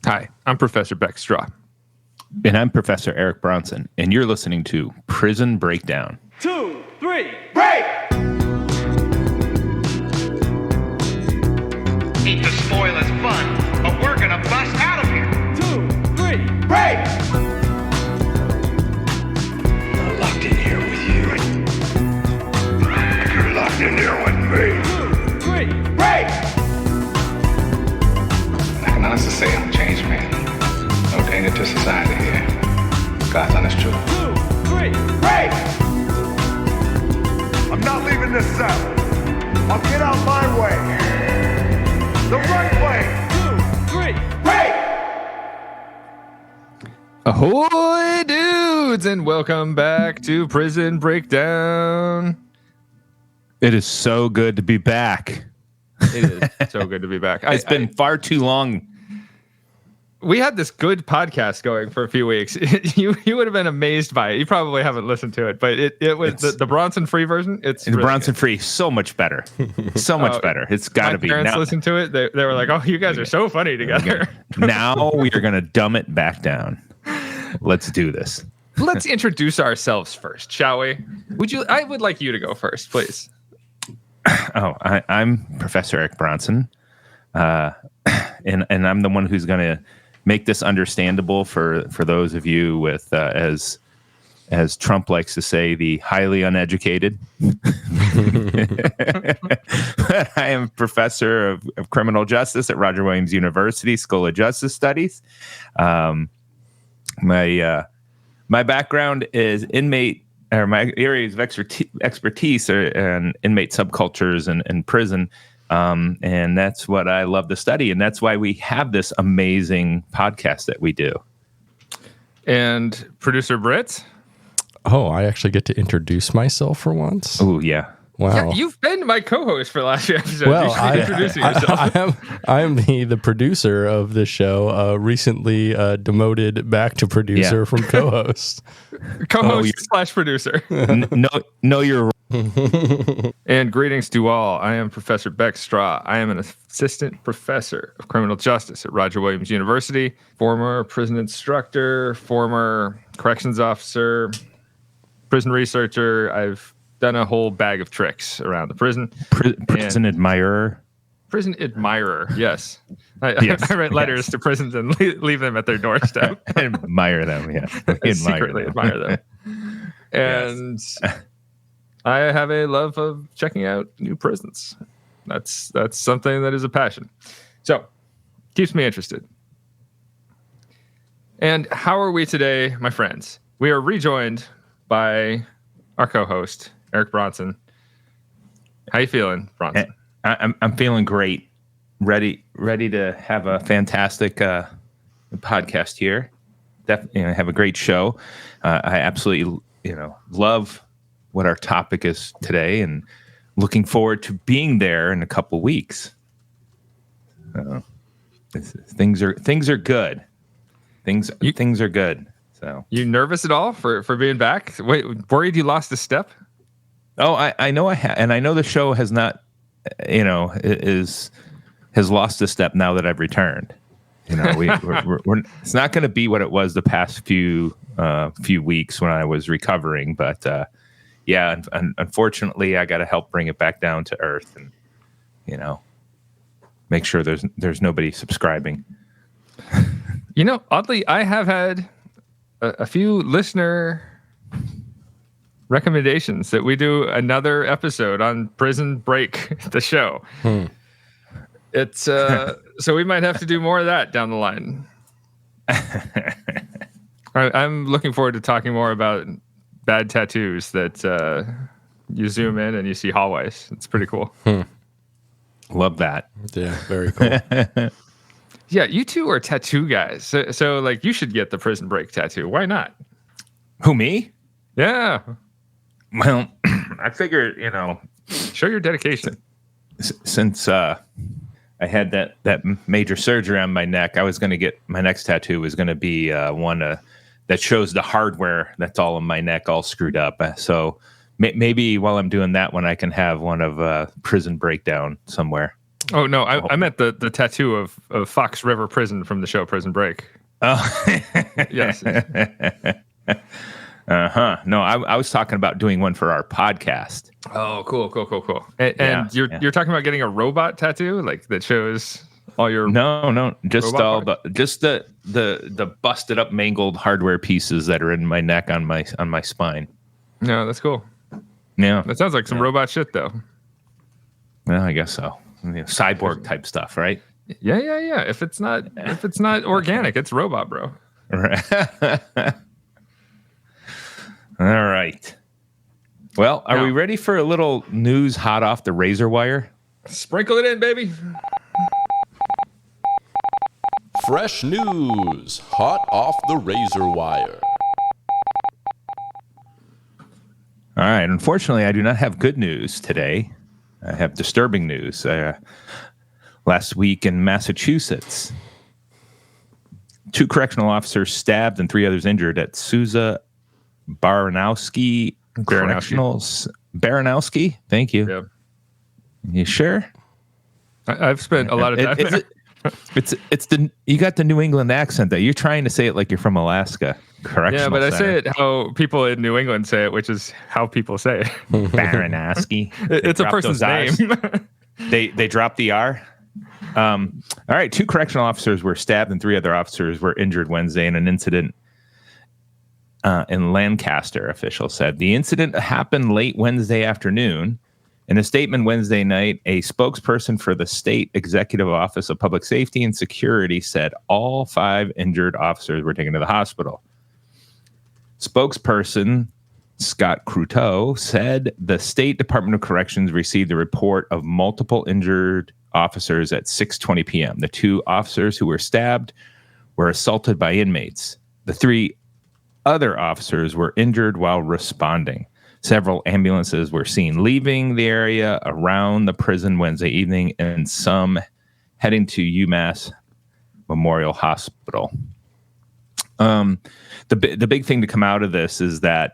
Hi, I'm Professor Beck Strah. And I'm Professor Eric Bronson, and you're listening to Prison Breakdown. 2, 3, break! Hate to spoil his fun, but we're gonna bust out of here. 2, 3, break! I'm locked in here with you. You're locked in here with me. 2, 3, break! I can honestly say I'm a changed man. No danger to society here. God's honest truth. 2, 3, break! I'm not leaving this cell. I'll get out my way. The right way. 2, 3, break! Ahoy, dudes, and welcome back to Prison Breakdown. It is so good to be back. It is so good to be back. It's been far too long. We had this good podcast going for a few weeks. You would have been amazed by it. You probably haven't listened to it, but it was the Bronson free version. It's the really Bronson good. free, so much better. So much better. It's got to be. My parents Now, listened to it. They were like, "Oh, you guys are so funny together." now we are going to dumb it back down. Let's do this. Let's introduce ourselves first, shall we? I would like you to go first, please. Oh, I'm Professor Eric Bronson, and I'm the one who's going to make this understandable for those of you with, as Trump likes to say, the highly uneducated. I am professor of criminal justice at Roger Williams University School of Justice Studies. My background is inmate, or my areas of expertise are in inmate subcultures and prison. And that's what I love to study. And that's why we have this amazing podcast that we do. And producer Britt. Oh, I actually get to introduce myself for once. Oh, yeah. Wow. Yeah, you've been my co-host for the last few episodes. Well, you should be introducing yourself. I am the producer of the show, recently demoted back to producer from co-host. Co-host / producer. No, you're And greetings to all. I am Professor Beck Strah. I am an assistant professor of criminal justice at Roger Williams University, former prison instructor, former corrections officer, prison researcher. I've done a whole bag of tricks around the prison. Prison admirer. Prison admirer, yes. Yes. I write letters to prisons and leave them at their doorstep. Admire them, yeah. I secretly admire them. And I have a love of checking out new prisons. That's something that is a passion. So, keeps me interested. And how are we today, my friends? We are rejoined by our co-host, Eric Bronson. How you feeling, Bronson? I'm feeling great. Ready to have a fantastic podcast here. Definitely have a great show. I absolutely love what our topic is today, and looking forward to being there in a couple weeks. Things are good. Things are good. So, you nervous at all for being back? Wait, worried you lost a step? Oh, I know and I know the show has not, has lost a step now that I've returned. We're it's not going to be what it was the past few weeks when I was recovering, but unfortunately, I got to help bring it back down to earth, and make sure there's nobody subscribing. Oddly, I have had a few listener recommendations that we do another episode on Prison Break, the show. It's so we might have to do more of that down the line. I'm looking forward to talking more about bad tattoos that you zoom in and you see hallways. It's pretty cool. Love that. Yeah, very cool. Yeah, you two are tattoo guys. So like, you should get the Prison Break tattoo. Why not? Who, me? Yeah. Well, I figured, show your dedication. Since I had that major surgery on my neck, I was going to get my next tattoo was going to be one that shows the hardware that's all on my neck, all screwed up. So maybe while I'm doing that one, I can have one of Prison Breakdown somewhere. Oh no, I meant the tattoo of Fox River Prison from the show Prison Break. Oh, Yes. No, I was talking about doing one for our podcast. Oh, cool. And you're talking about getting a robot tattoo, like that shows all your No, just robot all the busted up, mangled hardware pieces that are in my neck on my spine. No, that's cool. Yeah, That sounds like some robot shit, though. well, I guess so. Cyborg type stuff, right? Yeah. If it's not organic, it's robot, bro. All right. Well, are we ready for a little news hot off the razor wire? Sprinkle it in, baby. Fresh news, hot off the razor wire. All right. Unfortunately, I do not have good news today. I have disturbing news. Last week in Massachusetts, 2 correctional officers stabbed and 3 others injured at Souza-Baranowski Correctional Baranowski. Thank you. Yeah. You sure? I've spent a lot of time there. It's you got the New England accent though. You're trying to say it like you're from Alaska. Correctional. Yeah, but Center. I say it how people in New England say it, which is how people say it. Baranowski. It's a person's name. They dropped the R. All right, 2 correctional officers were stabbed and 3 other officers were injured Wednesday in an incident in Lancaster, officials said. The incident happened late Wednesday afternoon. In a statement Wednesday night, a spokesperson for the State Executive Office of Public Safety and Security said all 5 injured officers were taken to the hospital. Spokesperson Scott Cruteau said the State Department of Corrections received a report of multiple injured officers at 6:20 p.m. The 2 officers who were stabbed were assaulted by inmates. The 3 other officers were injured while responding. Several ambulances were seen leaving the area around the prison Wednesday evening, and some heading to UMass Memorial Hospital. The big thing to come out of this is that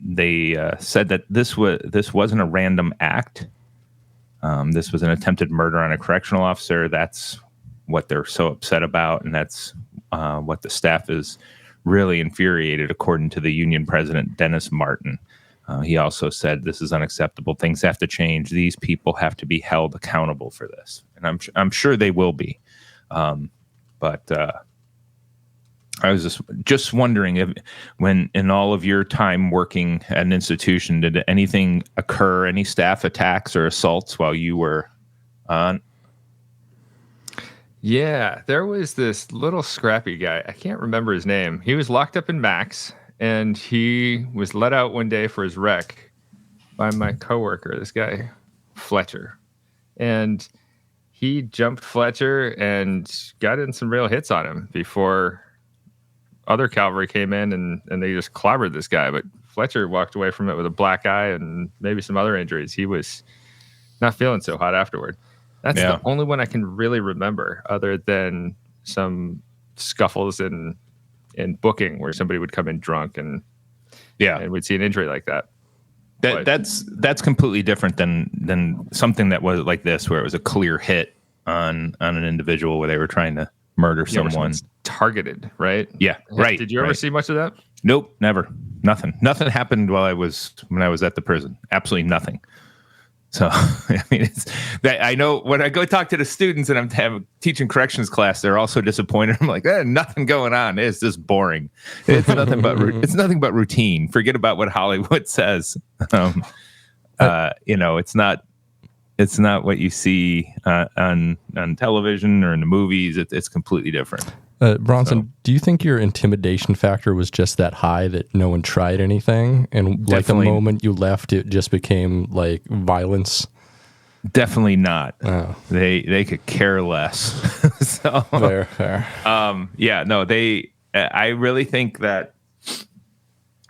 they said that this wasn't a random act. This was an attempted murder on a correctional officer. That's what they're so upset about, and that's what the staff is really infuriated, according to the union president, Dennis Martin. He also said this is unacceptable. Things have to change. These people have to be held accountable for this, and I'm sure they will be. But I was just wondering if, when in all of your time working at an institution, did anything occur, any staff attacks or assaults while you were on? Yeah, there was this little scrappy guy. I can't remember his name. He was locked up in Max, and he was let out one day for his wreck by my coworker, this guy, Fletcher. And he jumped Fletcher and got in some real hits on him before other cavalry came in, and they just clobbered this guy. But Fletcher walked away from it with a black eye and maybe some other injuries. He was not feeling so hot afterward. That's the only one I can really remember, other than some scuffles in booking where somebody would come in drunk and we'd see an injury like that. That's completely different than something that was like this, where it was a clear hit on an individual where they were trying to murder someone. Targeted, right? Yeah, right. Did you ever see much of that? Nope, never. Nothing happened when I was at the prison. Absolutely nothing. So, I mean, I know when I go talk to the students and I'm teaching corrections class, they're also disappointed. I'm like, nothing going on. It's just boring. It's nothing but routine. Forget about what Hollywood says. It's not what you see on television or in the movies. It's completely different. Bronson, do you think your intimidation factor was just that high that no one tried anything? And like the moment you left, it just became like violence? Definitely not. Oh. They could care less. So, fair. I really think that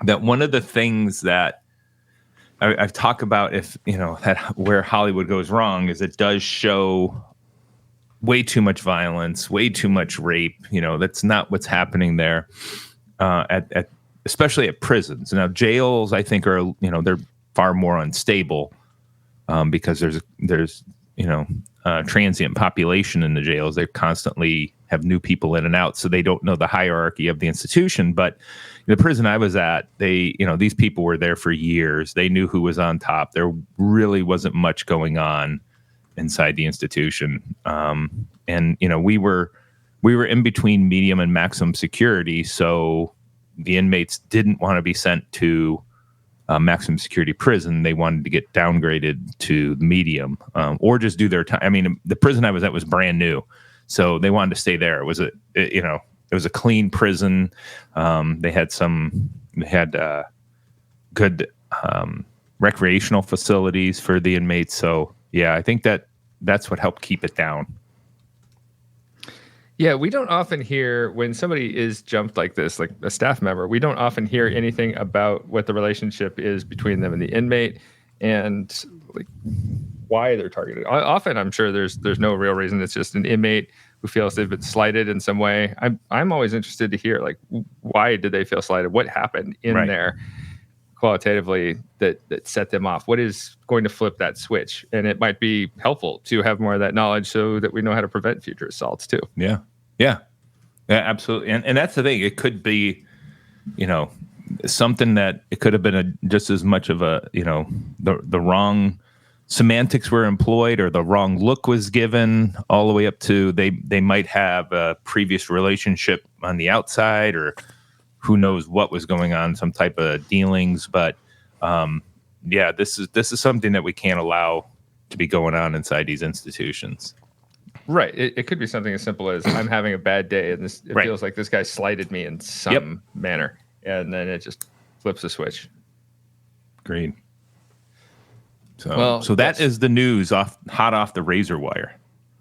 one of the things that I've talked about, if that where Hollywood goes wrong, is it does show way too much violence, way too much rape. That's not what's happening there, especially at prisons. Now, jails, I think, are they're far more unstable. because there's transient population in the jails. They constantly have new people in and out, so they don't know the hierarchy of the institution. But the prison I was at, these people were there for years. They knew who was on top. There really wasn't much going on inside the institution. And we were in between medium and maximum security, so the inmates didn't want to be sent to maximum security prison. They wanted to get downgraded to medium, or just do their time. I mean, the prison I was at was brand new, so they wanted to stay there. It was a clean prison. They had good recreational facilities for the inmates. So yeah, I think that's what helped keep it down. Yeah, we don't often hear when somebody is jumped like this, like a staff member, we don't often hear anything about what the relationship is between them and the inmate and like why they're targeted. Often, I'm sure there's no real reason. It's just an inmate who feels they've been slighted in some way. I'm always interested to hear, like, why did they feel slighted? What happened in there qualitatively that set them off? What is going to flip that switch? And it might be helpful to have more of that knowledge so that we know how to prevent future assaults too. Yeah, absolutely. And that's the thing. It could be, something that it could have been just as much of a, the wrong semantics were employed or the wrong look was given, all the way up to they might have a previous relationship on the outside, or who knows what was going on, some type of dealings. But this is something that we can't allow to be going on inside these institutions. Right. It could be something as simple as I'm having a bad day and it feels like this guy slighted me in some manner. And then it just flips a switch. Agreed. So that is the news hot off the razor wire.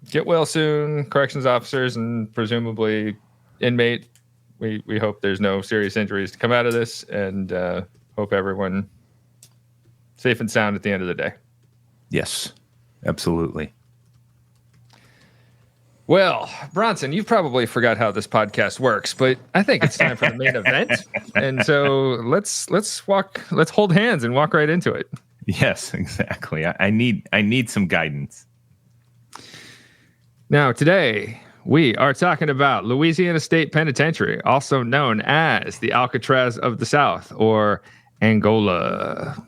Get well soon, corrections officers and presumably inmate. We hope there's no serious injuries to come out of this, and hope everyone safe and sound at the end of the day. Yes, absolutely. Well, Bronson, you probably forgot how this podcast works, but I think it's time for the main event. And so let's hold hands and walk right into it. Yes, exactly. I need some guidance. Now, today we are talking about Louisiana State Penitentiary, also known as the Alcatraz of the South, or Angola.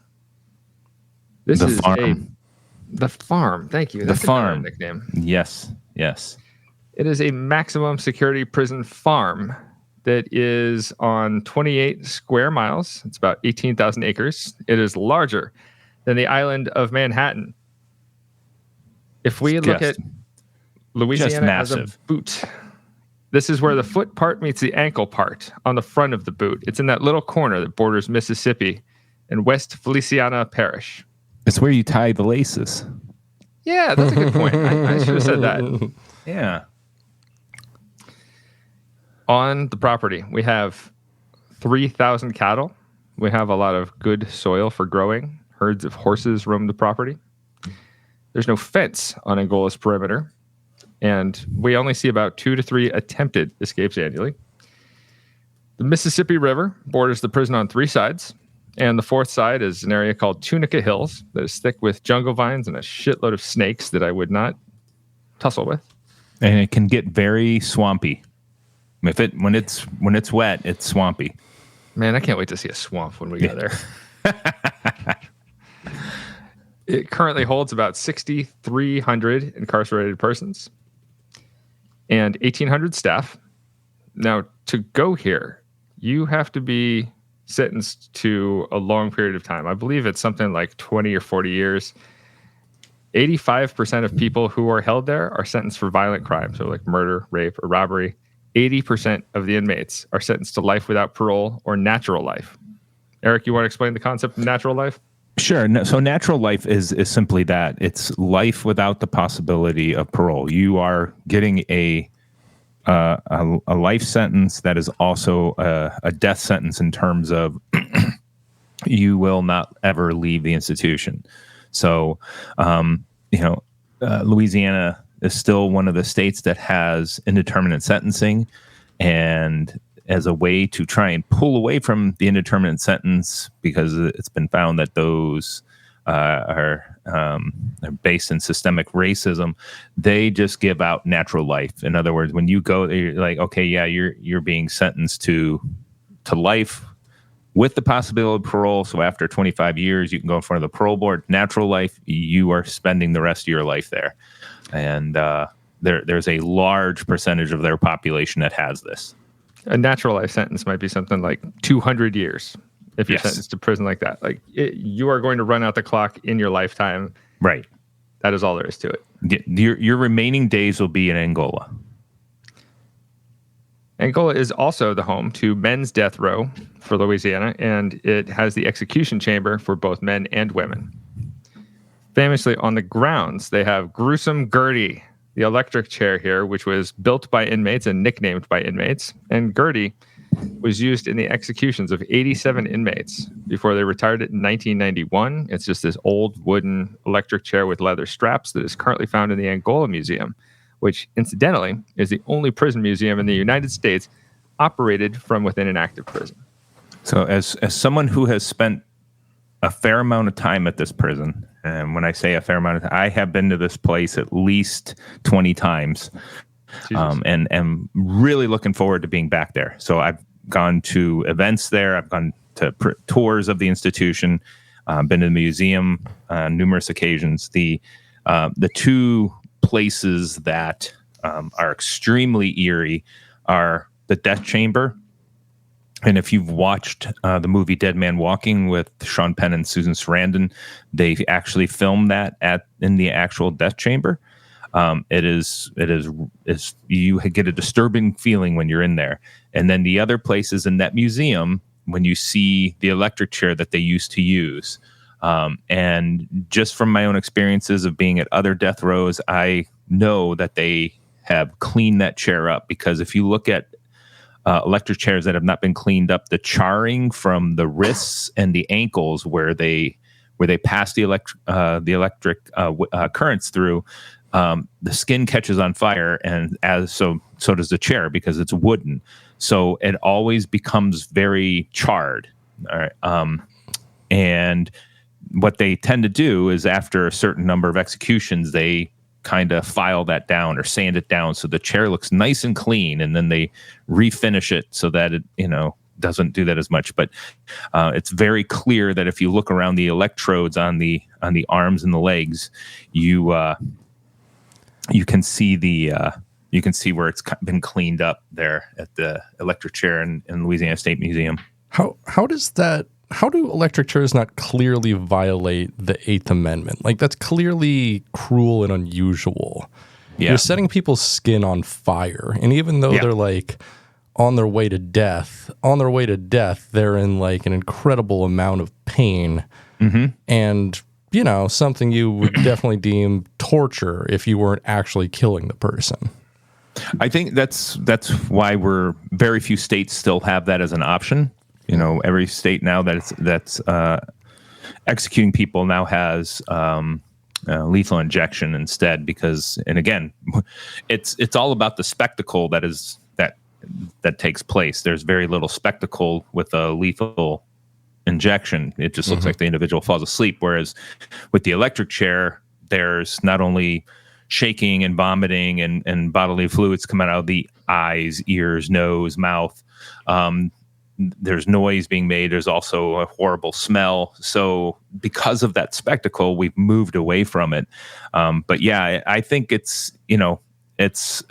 This is the farm. Thank you. That's the farm nickname. Yes. It is a maximum security prison farm that is on 28 square miles. It's about 18,000 acres. It is larger than the island of Manhattan. If we look at Louisiana as a boot, this is where the foot part meets the ankle part on the front of the boot. It's in that little corner that borders Mississippi and West Feliciana Parish. It's where you tie the laces. Yeah, that's a good point. I should have said that. Yeah. On the property, we have 3,000 cattle. We have a lot of good soil for growing. Herds of horses roam the property. There's no fence on Angola's perimeter, and we only see about 2 to 3 attempted escapes annually. The Mississippi River borders the prison on 3 sides, and the 4th side is an area called Tunica Hills that is thick with jungle vines and a shitload of snakes that I would not tussle with. And it can get very swampy. When it's wet, it's swampy. Man, I can't wait to see a swamp when we go there. It currently holds about 6,300 incarcerated persons and 1,800 staff. Now, to go here, you have to be sentenced to a long period of time. I believe it's something like 20 or 40 years. 85% of people who are held there are sentenced for violent crimes, so like murder, rape, or robbery. 80% of the inmates are sentenced to life without parole or natural life. Eric, you want to explain the concept of natural life? Sure. No, so natural life is simply that. It's life without the possibility of parole. You are getting a life sentence that is also a death sentence in terms of you will not ever leave the institution. So, Louisiana is still one of the states that has indeterminate sentencing, and as a way to try and pull away from the indeterminate sentence, because it's been found that those are based in systemic racism, they just give out natural life. In other words, when you go, you're like, okay, yeah, you're being sentenced to life with the possibility of parole. So after 25 years, you can go in front of the parole board. Natural life, you are spending the rest of your life there. And there's a large percentage of their population that has this. A natural life sentence might be something like 200 years if you're Yes. sentenced to prison like that. Like you are going to run out the clock in your lifetime. Right. That is all there is to it. Your remaining days will be in Angola. Angola is also the home to men's death row for Louisiana, and it has the execution chamber for both men and women. Famously, on the grounds, they have gruesome Gertie, the electric chair here, which was built by inmates and nicknamed by inmates. And Gertie was used in the executions of 87 inmates before they retired it in 1991. It's just this old wooden electric chair with leather straps that is currently found in the Angola Museum, which incidentally is the only prison museum in the United States operated from within an active prison. So as someone who has spent a fair amount of time at this prison, and when I say a fair amount of time, I have been to this place at least 20 times, and am really looking forward to being back there. So I've gone to events there. I've gone to tours of the institution, been to the museum on numerous occasions. The two places that are extremely eerie are the death chamber. And if you've watched the movie Dead Man Walking with Sean Penn and Susan Sarandon, they actually filmed that in the actual death chamber. It is you get a disturbing feeling when you're in there. And then the other places in that museum, when you see the electric chair that they used to use. And just from my own experiences of being at other death rows, I know that they have cleaned that chair up, because if you look at electric chairs that have not been cleaned up, the charring from the wrists and the ankles where they pass the electric currents through, the skin catches on fire, and so does the chair, because it's wooden. So it always becomes very charred. All right. And what they tend to do is, after a certain number of executions, they kind of file that down or sand it down so the chair looks nice and clean, and then they refinish it so that it doesn't do that as much. But it's very clear that if you look around the electrodes on the arms and the legs, you can see where it's been cleaned up there at the electric chair in Louisiana State Museum. How do electric chairs not clearly violate the Eighth Amendment? Like, that's clearly cruel and unusual. Yeah. You're setting people's skin on fire. And even though they're like on their way to death, they're in like an incredible amount of pain. Mm-hmm. And, something you would definitely deem torture if you weren't actually killing the person. I think that's why very few states still have that as an option. Every state now that's executing people now has lethal injection instead, because, and again, it's all about the spectacle that takes place. There's very little spectacle with a lethal injection. It just looks like the individual falls asleep. Whereas with the electric chair, there's not only shaking and vomiting and bodily fluids coming out of the eyes, ears, nose, mouth. There's noise being made. There's also a horrible smell. So because of that spectacle, we've moved away from it. But yeah, I think it's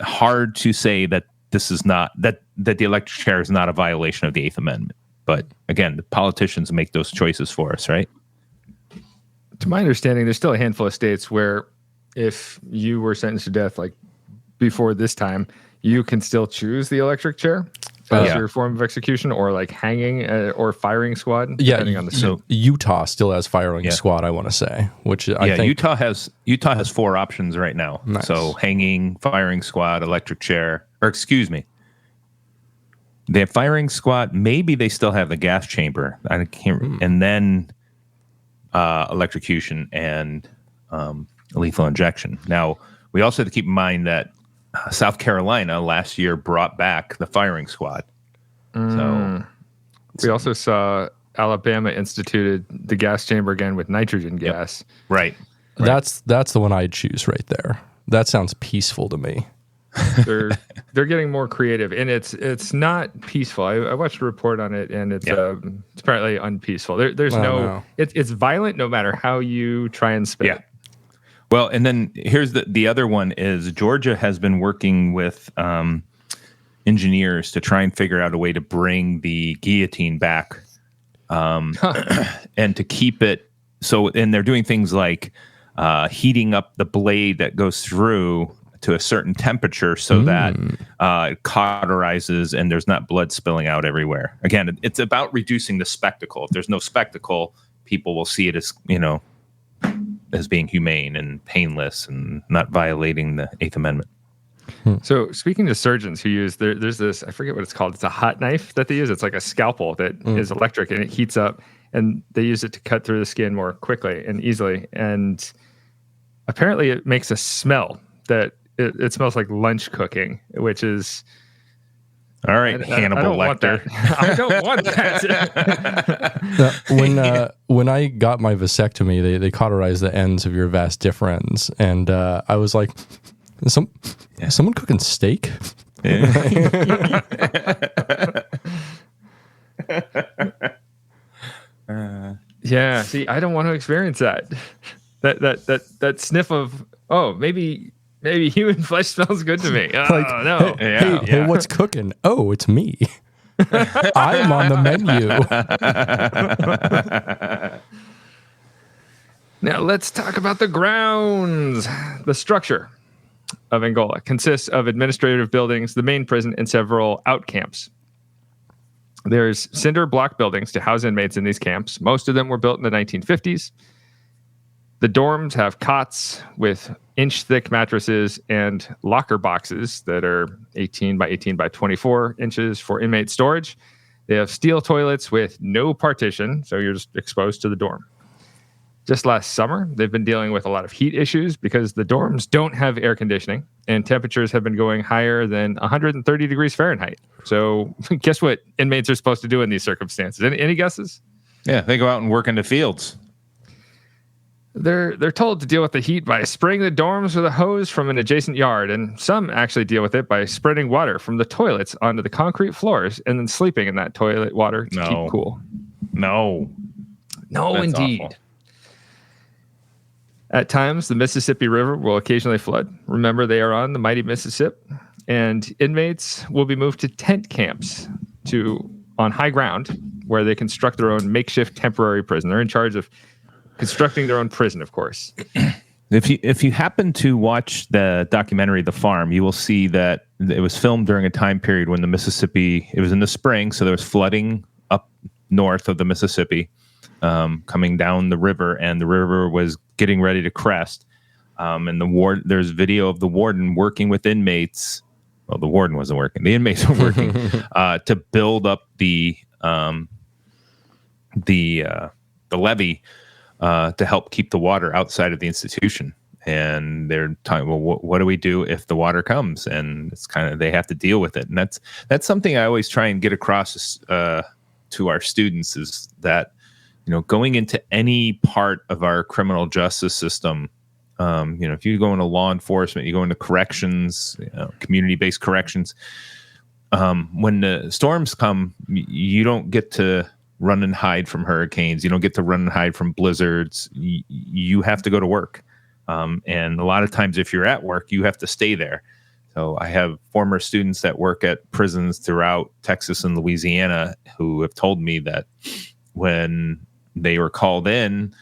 hard to say that this is not, that the electric chair is not a violation of the Eighth Amendment. But again, the politicians make those choices for us, right? To my understanding, there's still a handful of states where if you were sentenced to death, like before this time, you can still choose the electric chair as your form of execution, or like hanging or firing squad, depending on the state. Utah still has firing squad, I want to say, which I think Utah has 4 options right now. Nice. So hanging, firing squad, electric chair, or excuse me, they have firing squad. Maybe they still have the gas chamber. I can't. And then electrocution and lethal injection. Now, we also have to keep in mind that South Carolina last year brought back the firing squad. So we also saw Alabama instituted the gas chamber again with nitrogen gas. Right. That's the one I'd choose right there. That sounds peaceful to me. They're getting more creative, and it's not peaceful. I watched a report on it, and it's apparently unpeaceful. There's it's violent no matter how you try and spin it. Well, and then here's the other one is Georgia has been working with engineers to try and figure out a way to bring the guillotine back, and to keep it so. And they're doing things like heating up the blade that goes through to a certain temperature so that it cauterizes and there's not blood spilling out everywhere. Again, it's about reducing the spectacle. If there's no spectacle, people will see it as, as being humane and painless and not violating the Eighth Amendment. So speaking to surgeons who use, there's this, I forget what it's called. It's a hot knife that they use. It's like a scalpel that is electric and it heats up, and they use it to cut through the skin more quickly and easily. And apparently it makes a smell that it smells like lunch cooking, which is... All right, Hannibal Lecter. I don't want that. When I got my vasectomy, they cauterized the ends of your vas deferens, and I was like, is someone cooking steak? Yeah. See, I don't want to experience that. That sniff of, maybe human flesh smells good to me. Oh, no. Hey, what's cooking? Oh, it's me. I'm on the menu. Now let's talk about the grounds. The structure of Angola consists of administrative buildings, the main prison, and several out camps. There's cinder block buildings to house inmates in these camps. Most of them were built in the 1950s. The dorms have cots with inch-thick mattresses and locker boxes that are 18 by 18 by 24 inches for inmate storage. They have steel toilets with no partition, so you're just exposed to the dorm. Just last summer, they've been dealing with a lot of heat issues because the dorms don't have air conditioning, and temperatures have been going higher than 130 degrees Fahrenheit. So guess what inmates are supposed to do in these circumstances? Any guesses? Yeah, they go out and work in the fields. They're told to deal with the heat by spraying the dorms with a hose from an adjacent yard, and some actually deal with it by spreading water from the toilets onto the concrete floors and then sleeping in that toilet water to keep cool. No, that's indeed. Awful. At times, the Mississippi River will occasionally flood. Remember, they are on the mighty Mississippi, and inmates will be moved to tent camps on high ground where they construct their own makeshift temporary prison. They're in charge of constructing their own prison, of course. If you happen to watch the documentary The Farm, you will see that it was filmed during a time period when the Mississippi, it was in the spring, so there was flooding up north of the Mississippi, coming down the river, and the river was getting ready to crest. And there's video of the warden working with inmates. Well, the warden wasn't working. The inmates were working to build up the levee to help keep the water outside of the institution. And they're talking, well, what do we do if the water comes? And it's kind of, they have to deal with it. And that's something I always try and get across to our students, is that, going into any part of our criminal justice system, if you go into law enforcement, you go into corrections, community-based corrections, when the storms come, you don't get to run and hide from hurricanes. You don't get to run and hide from blizzards. You have to go to work. And a lot of times if you're at work, you have to stay there. So I have former students that work at prisons throughout Texas and Louisiana who have told me that when they were called in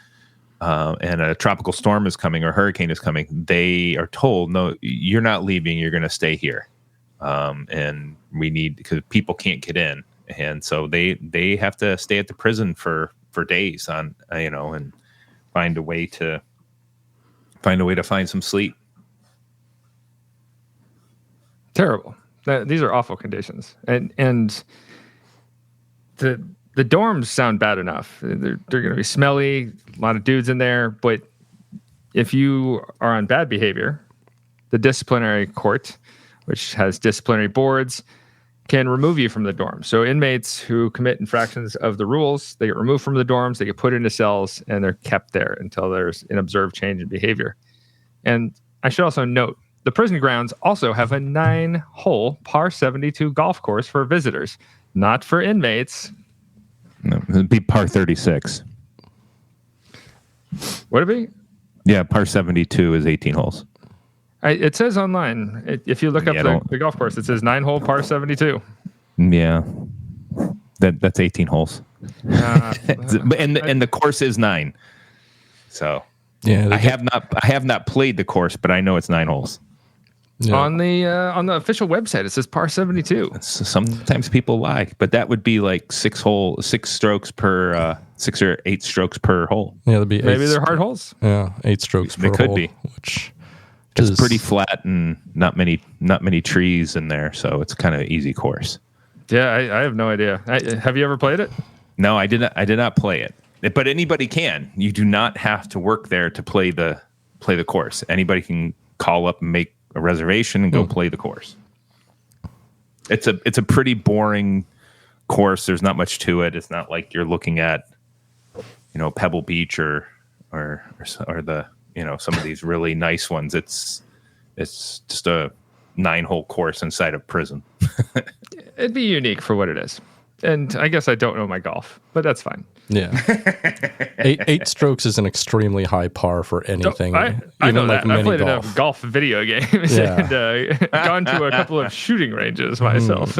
and a tropical storm is coming or hurricane is coming, they are told, no, you're not leaving. You're going to stay here. And we need, because people can't get in. And so they have to stay at the prison for days on, and find a way to find some sleep. Terrible. These are awful conditions. And the dorms sound bad enough. They're going to be smelly, a lot of dudes in there. But if you are on bad behavior, the disciplinary court, which has disciplinary boards, can remove you from the dorm. So inmates who commit infractions of the rules, they get removed from the dorms, they get put into cells, and they're kept there until there's an observed change in behavior. And I should also note, the prison grounds also have a 9-hole par 72 golf course for visitors, not for inmates. No, it'd be par 36. Would it be? Yeah, par 72 is 18 holes. It says online, if you look up the golf course, it says 9-hole par 72. Yeah, that's 18 holes. And the course is 9. So yeah, I have not played the course, but I know it's 9 holes. Yeah. On the official website, it says par 72. Sometimes people lie, but that would be like 6 strokes per 6 or 8 strokes per hole. Yeah, that'd be maybe they're hard holes. Yeah, 8 strokes per hole. They could be, which it's pretty flat and not many trees in there, so it's kind of an easy course. Yeah, I have no idea. Have you ever played it? No, I did not play it. But anybody can. You do not have to work there to play the course. Anybody can call up and make a reservation and go play the course. It's a pretty boring course. There's not much to it. It's not like you're looking at, Pebble Beach or the, some of these really nice ones. It's just a 9-hole course inside of prison. It'd be unique for what it is. And I guess I don't know my golf, but that's fine. Yeah. 8 strokes is an extremely high par for anything. I know that. I played enough golf video games and gone to a couple of shooting ranges myself.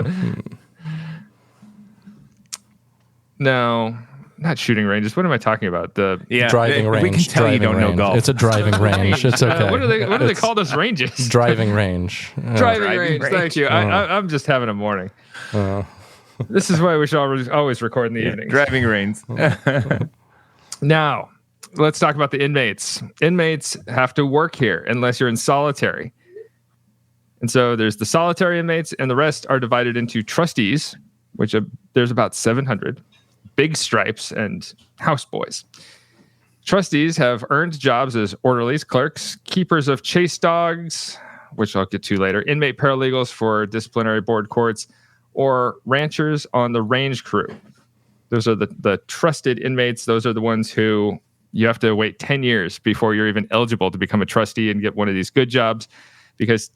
No, not shooting ranges. What am I talking about? Driving range. We can tell you don't know golf. It's a driving range. It's okay. What do they call those ranges? Driving range. Driving range. Thank you. I'm just having a morning. This is why we should always record in the evenings. Driving range. Now, let's talk about the inmates. Inmates have to work here unless you're in solitary. And so there's the solitary inmates, and the rest are divided into trustees, which there's about 700, big stripes, and houseboys. Trustees have earned jobs as orderlies, clerks, keepers of chase dogs, which I'll get to later, inmate paralegals for disciplinary board courts, or ranchers on the range crew. Those are the trusted inmates. Those are the ones who you have to wait 10 years before you're even eligible to become a trustee and get one of these good jobs, because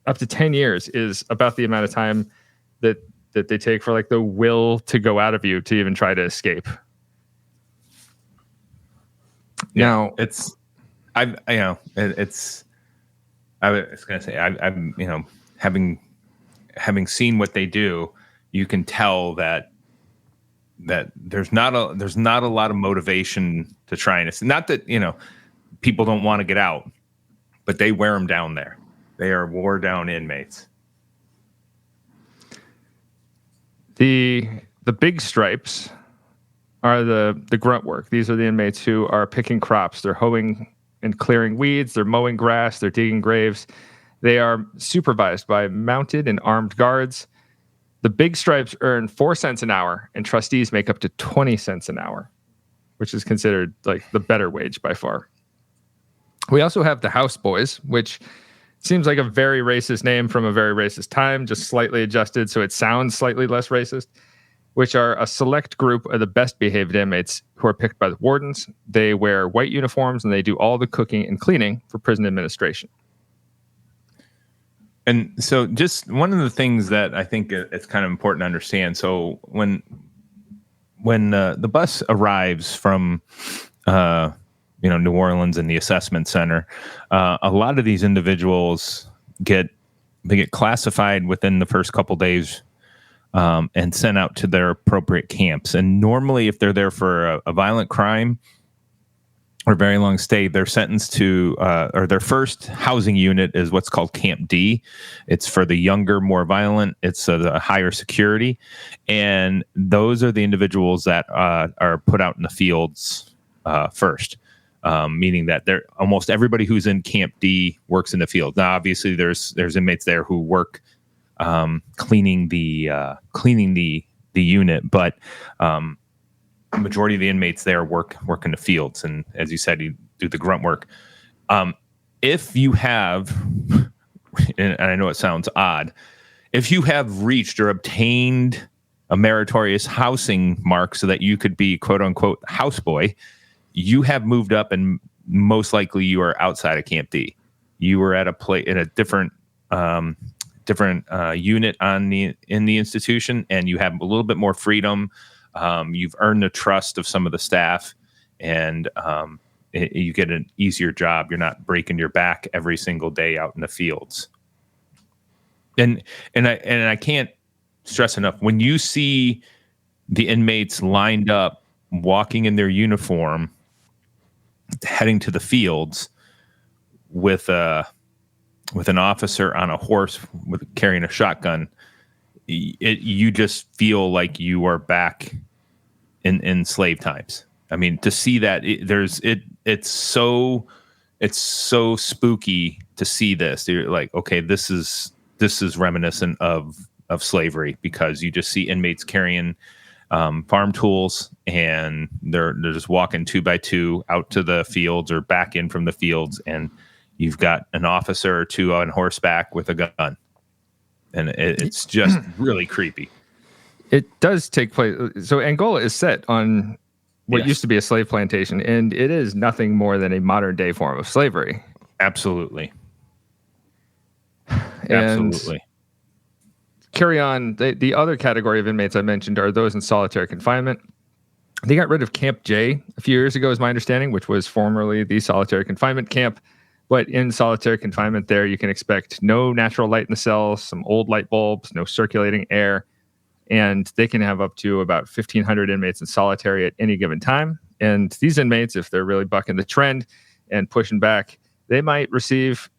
up to 10 years is about the amount of time that they take for like the will to go out of you to even try to escape. Yeah, now I was going to say, I'm having seen what they do, you can tell that there's not a lot of motivation to try and, it's not that, people don't want to get out, but they wear them down there. They are wore down inmates. The big stripes are the grunt work. These are the inmates who are picking crops. They're hoeing and clearing weeds. They're mowing grass. They're digging graves. They are supervised by mounted and armed guards. The big stripes earn 4 cents an hour, and trustees make up to 20 cents an hour, which is considered like the better wage by far. We also have the houseboys, which seems like a very racist name from a very racist time, just slightly adjusted so it sounds slightly less racist, which are a select group of the best behaved inmates who are picked by the wardens. They wear white uniforms and they do all the cooking and cleaning for prison administration. And so just one of the things that I think it's kind of important to understand. So when the bus arrives from, New Orleans and the assessment center, a lot of these individuals get classified within the first couple days and sent out to their appropriate camps. And normally if they're there for a violent crime or very long stay, they're sentenced to, or their first housing unit is what's called Camp D. It's for the younger, more violent. It's the higher security. And those are the individuals that are put out in the fields first, meaning that they're almost everybody who's in Camp D works in the field. Now, obviously, there's inmates there who work cleaning the unit, but the majority of the inmates there work in the fields, and as you said, you do the grunt work. If you have, and I know it sounds odd, if you have reached or obtained a meritorious housing mark so that you could be quote unquote houseboy, you have moved up, and most likely you are outside of Camp D. You were at in a different unit in the institution, and you have a little bit more freedom. You've earned the trust of some of the staff, and you get an easier job. You're not breaking your back every single day out in the fields. And I can't stress enough, when you see the inmates lined up, walking in their uniform, heading to the fields with an officer on a horse carrying a shotgun, you just feel like you are back in slave times. I mean, to see that, it's so spooky to see this. You're like, okay, this is reminiscent of slavery, because you just see inmates carrying farm tools, and they're just walking 2 by 2 out to the fields or back in from the fields, and you've got an officer or two on horseback with a gun, and it's just really creepy. It does take place. So Angola is set on what used to be a slave plantation, and it is nothing more than a modern day form of slavery. Absolutely. Absolutely. Carry on. The other category of inmates I mentioned are those in solitary confinement. They got rid of Camp J a few years ago, is my understanding, which was formerly the solitary confinement camp. But in solitary confinement there, you can expect no natural light in the cells, some old light bulbs, no circulating air, and they can have up to about 1,500 inmates in solitary at any given time. And these inmates, if they're really bucking the trend and pushing back, they might receive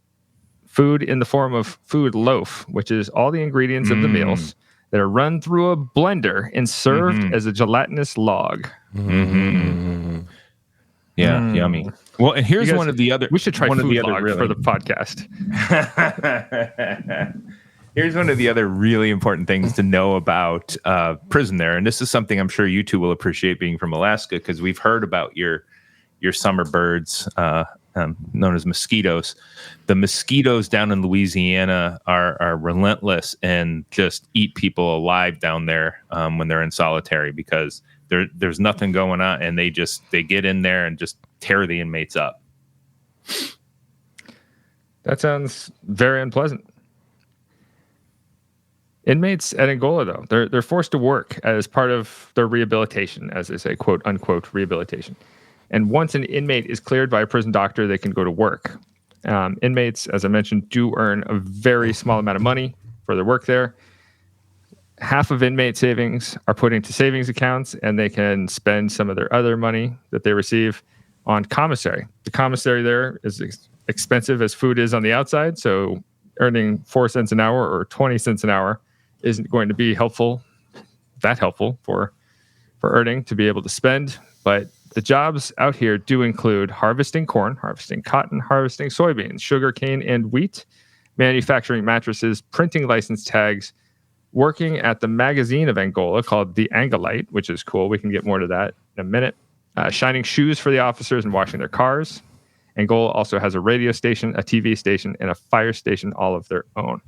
food in the form of food loaf, which is all the ingredients of the meals that are run through a blender and served as a gelatinous log. Yeah, yummy. Well, and here's one of the other. We should try one food of the other log really, for the podcast. Here's one of the other really important things to know about prison there, and this is something I'm sure you two will appreciate, being from Alaska, because we've heard about your summer birds, known as mosquitoes. The mosquitoes down in Louisiana are relentless and just eat people alive down there when they're in solitary, because there's nothing going on, and they get in there and just tear the inmates up. That sounds very unpleasant. Inmates at Angola, though, they're forced to work as part of their rehabilitation, as they say, quote unquote rehabilitation. And once an inmate is cleared by a prison doctor, they can go to work. Inmates, as I mentioned, do earn a very small amount of money for their work there. Half of inmate savings are put into savings accounts, and they can spend some of their other money that they receive on commissary. The commissary there is expensive as food is on the outside, so earning 4 cents an hour or 20 cents an hour isn't going to be helpful for earning to be able to spend. But the jobs out here do include harvesting corn, harvesting cotton, harvesting soybeans, sugar cane, and wheat, manufacturing mattresses, printing license tags, working at the magazine of Angola called the Angolite, which is cool. We can get more to that in a minute. Shining shoes for the officers and washing their cars. Angola also has a radio station, a TV station, and a fire station all of their own.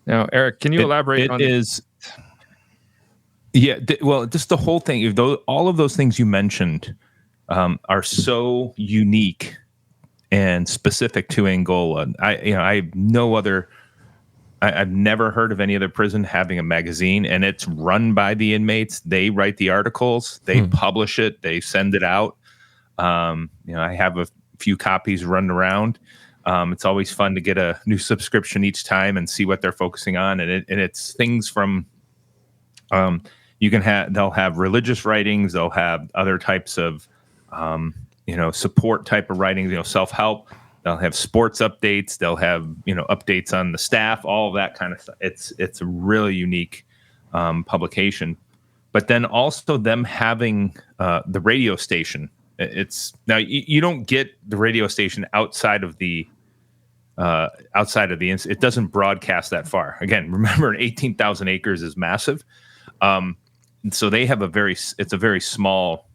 Now, Eric, can you elaborate on this? Yeah, well, just the whole thing. All of those things you mentioned are so unique and specific to Angola. I've never heard of any other prison having a magazine, and it's run by the inmates. They write the articles, they publish it, they send it out. I have a few copies running around. It's always fun to get a new subscription each time and see what they're focusing on, and it's things from they'll have religious writings, they'll have other types of support type of writings, self-help. They'll have sports updates. They'll have, updates on the staff, all of that kind of stuff. It's a really unique publication. But then also them having the radio station. Now you don't get the radio station outside of the it doesn't broadcast that far. Again, remember 18,000 acres is massive. So they have it's a very small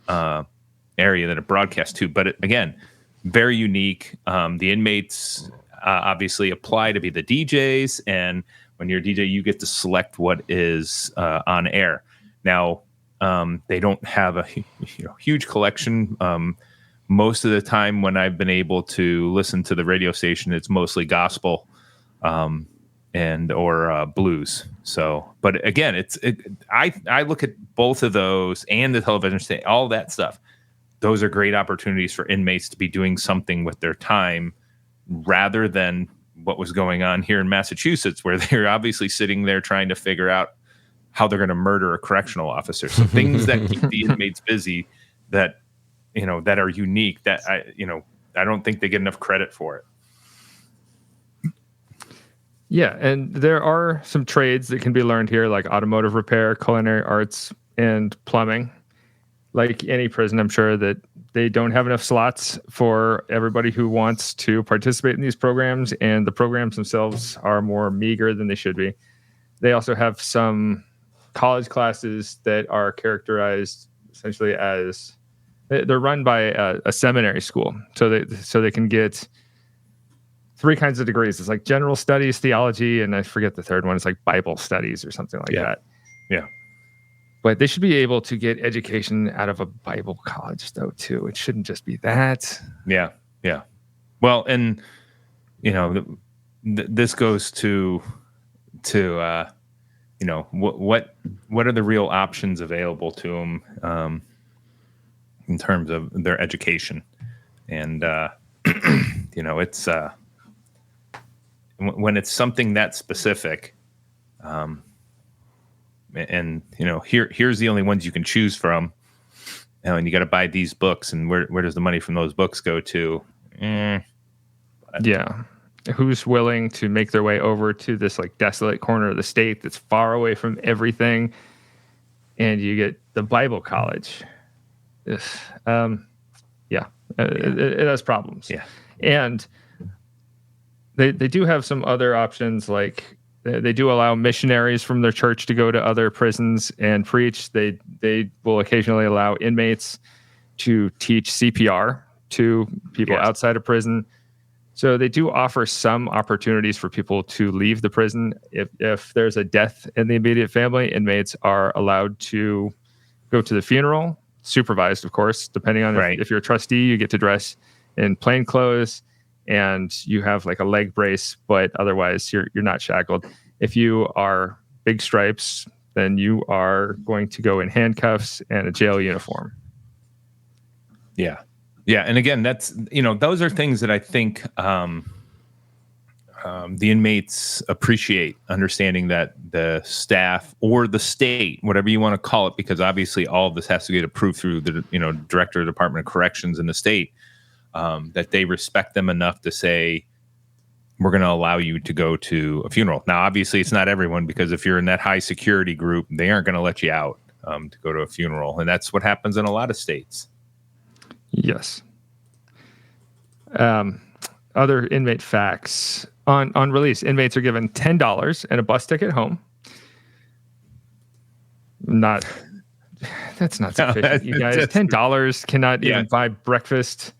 area that it broadcasts to. But again, very unique. The inmates obviously apply to be the DJs. And when you're a DJ, you get to select what is on air. Now, they don't have a huge collection. Most of the time when I've been able to listen to the radio station, it's mostly gospel and or blues. So, but again, I look at both of those and the television station, all that stuff. Those are great opportunities for inmates to be doing something with their time rather than what was going on here in Massachusetts, where they're obviously sitting there trying to figure out how they're going to murder a correctional officer. So things that keep the inmates busy that are unique, that I don't think they get enough credit for it. Yeah, and there are some trades that can be learned here, like automotive repair, culinary arts, and plumbing. Like any prison, I'm sure that they don't have enough slots for everybody who wants to participate in these programs, and the programs themselves are more meager than they should be. They also have some college classes that are characterized essentially as they're run by a seminary school, so they can get 3 kinds of degrees. It's like general studies, theology, and I forget the third one. It's like Bible studies or something like that. Yeah. But they should be able to get education out of a Bible college, though, too. It shouldn't just be that. Yeah. Yeah. Well, and, this goes to what are the real options available to them in terms of their education. And, it's when it's something that specific, and here's the only ones you can choose from, and you got to buy these books, and where does the money from those books go to? Yeah, who's willing to make their way over to this like desolate corner of the state that's far away from everything, and you get the Bible college? It has problems. Yeah, and they do have some other options, like they do allow missionaries from their church to go to other prisons and preach. They will occasionally allow inmates to teach CPR to people outside of prison. So they do offer some opportunities for people to leave the prison. If there's a death in the immediate family, inmates are allowed to go to the funeral, supervised, of course, depending on if you're a trustee, you get to dress in plain clothes and you have like a leg brace, but otherwise you're not shackled. If you are big stripes, then you are going to go in handcuffs and a jail uniform. Yeah. Yeah. And again, that's, those are things that I think the inmates appreciate, understanding that the staff or the state, whatever you want to call it, because obviously all of this has to get approved through the, Director of the Department of Corrections in the state, that they respect them enough to say, we're going to allow you to go to a funeral. Now, obviously, it's not everyone, because if you're in that high security group, they aren't going to let you out to go to a funeral. And that's what happens in a lot of states. Yes. Other inmate facts. On release, inmates are given $10 and a bus ticket home. That's not sufficient, you guys. $10 cannot even buy breakfast.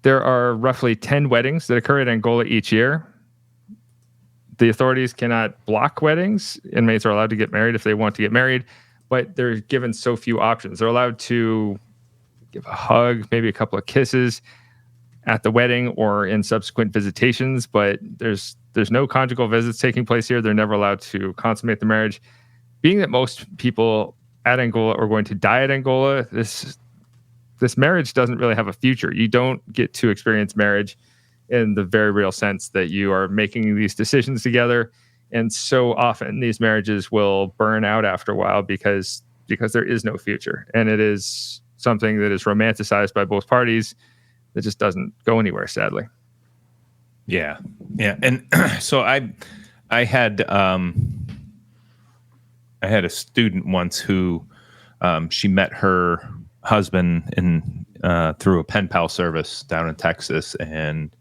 There are roughly 10 weddings that occur in Angola each year. The authorities cannot block weddings. Inmates are allowed to get married if they want to get married, but they're given so few options. They're allowed to give a hug, maybe a couple of kisses at the wedding or in subsequent visitations, but there's no conjugal visits taking place here. They're never allowed to consummate the marriage. Being that most people at Angola are going to die at Angola, this marriage doesn't really have a future. You don't get to experience marriage in the very real sense that you are making these decisions together. And so often these marriages will burn out after a while because there is no future. And it is something that is romanticized by both parties that just doesn't go anywhere, sadly. Yeah. Yeah. And so I had a student once who she met her husband through a pen pal service down in Texas, and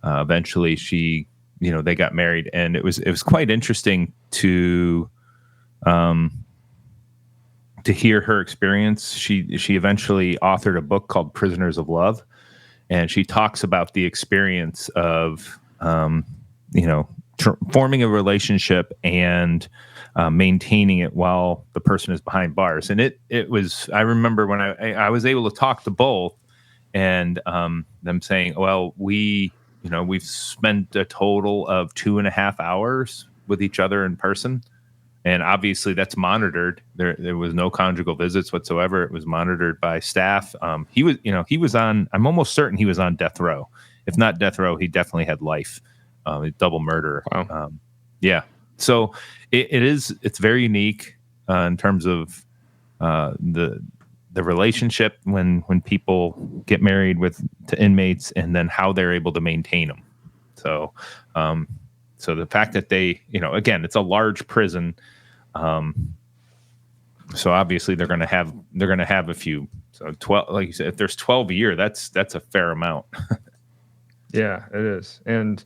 eventually they got married, and it was quite interesting to hear her experience. She eventually authored a book called Prisoners of Love, and she talks about the experience of forming a relationship and maintaining it while the person is behind bars. And it was, I remember when I was able to talk to both, and them saying, well, we've spent a total of 2.5 hours with each other in person. And obviously that's monitored. There was no conjugal visits whatsoever. It was monitored by staff. He was on, I'm almost certain he was on death row. If not death row, he definitely had life. Double murder. Wow. Yeah. So it's very unique in terms of the relationship when people get married to inmates, and then how they're able to maintain them. So, so the fact that they, again, it's a large prison. So obviously they're going to have a few. So 12, like you said, if there's 12 a year, that's a fair amount. Yeah, it is. And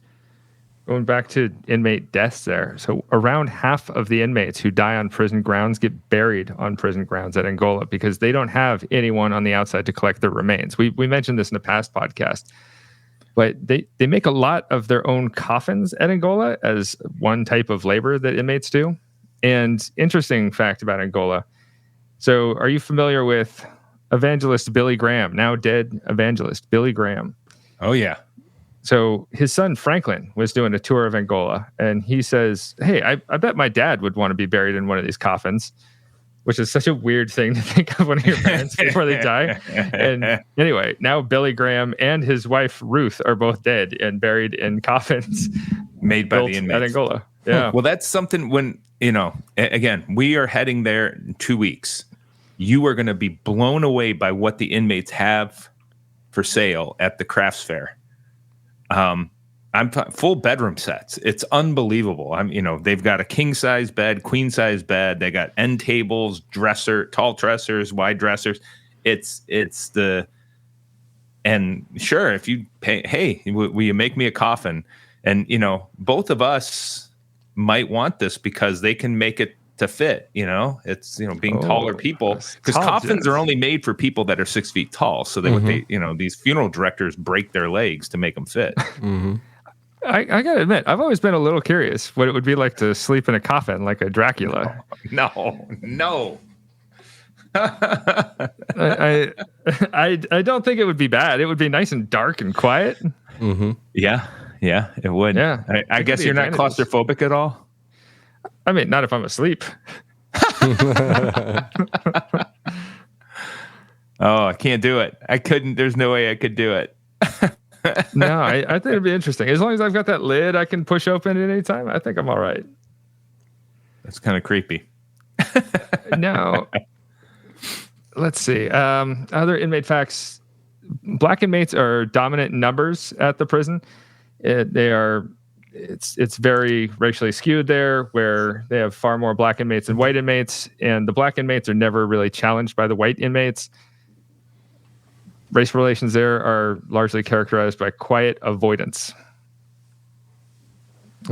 going back to inmate deaths there. So around half of the inmates who die on prison grounds get buried on prison grounds at Angola because they don't have anyone on the outside to collect their remains. We mentioned this in a past podcast, but they make a lot of their own coffins at Angola as one type of labor that inmates do. And interesting fact about Angola. So are you familiar with evangelist Billy Graham, now dead evangelist Billy Graham? Oh, yeah. So his son Franklin was doing a tour of Angola, and he says, hey, I bet my dad would want to be buried in one of these coffins, which is such a weird thing to think of one of your parents before they die. And anyway, now Billy Graham and his wife Ruth are both dead and buried in coffins made by the inmates at Angola. Yeah. Well, that's something when, again, we are heading there in 2 weeks. You are going to be blown away by what the inmates have for sale at the crafts fair. I'm full bedroom sets. It's unbelievable. They've got a king size bed, queen size bed. They got end tables, tall dressers, wide dressers. And sure, if you pay, hey, will you make me a coffin? And, both of us might want this because they can make it to fit, it's, being taller people, because coffins are only made for people that are 6 feet tall. So these funeral directors break their legs to make them fit. Mm-hmm. I gotta admit, I've always been a little curious what it would be like to sleep in a coffin like a Dracula. No. I don't think it would be bad. It would be nice and dark and quiet. Mm-hmm. Yeah, it would. Yeah. I guess you're not claustrophobic at all? I mean, not if I'm asleep. Oh, I can't do it. I couldn't. There's no way I could do it. No, I think it'd be interesting. As long as I've got that lid I can push open at any time, I think I'm all right. That's kind of creepy. Now, let's see. Other inmate facts. Black inmates are dominant in numbers at the prison. It's very racially skewed there, where they have far more black inmates than white inmates, and the black inmates are never really challenged by the white inmates. Race relations there are largely characterized by quiet avoidance.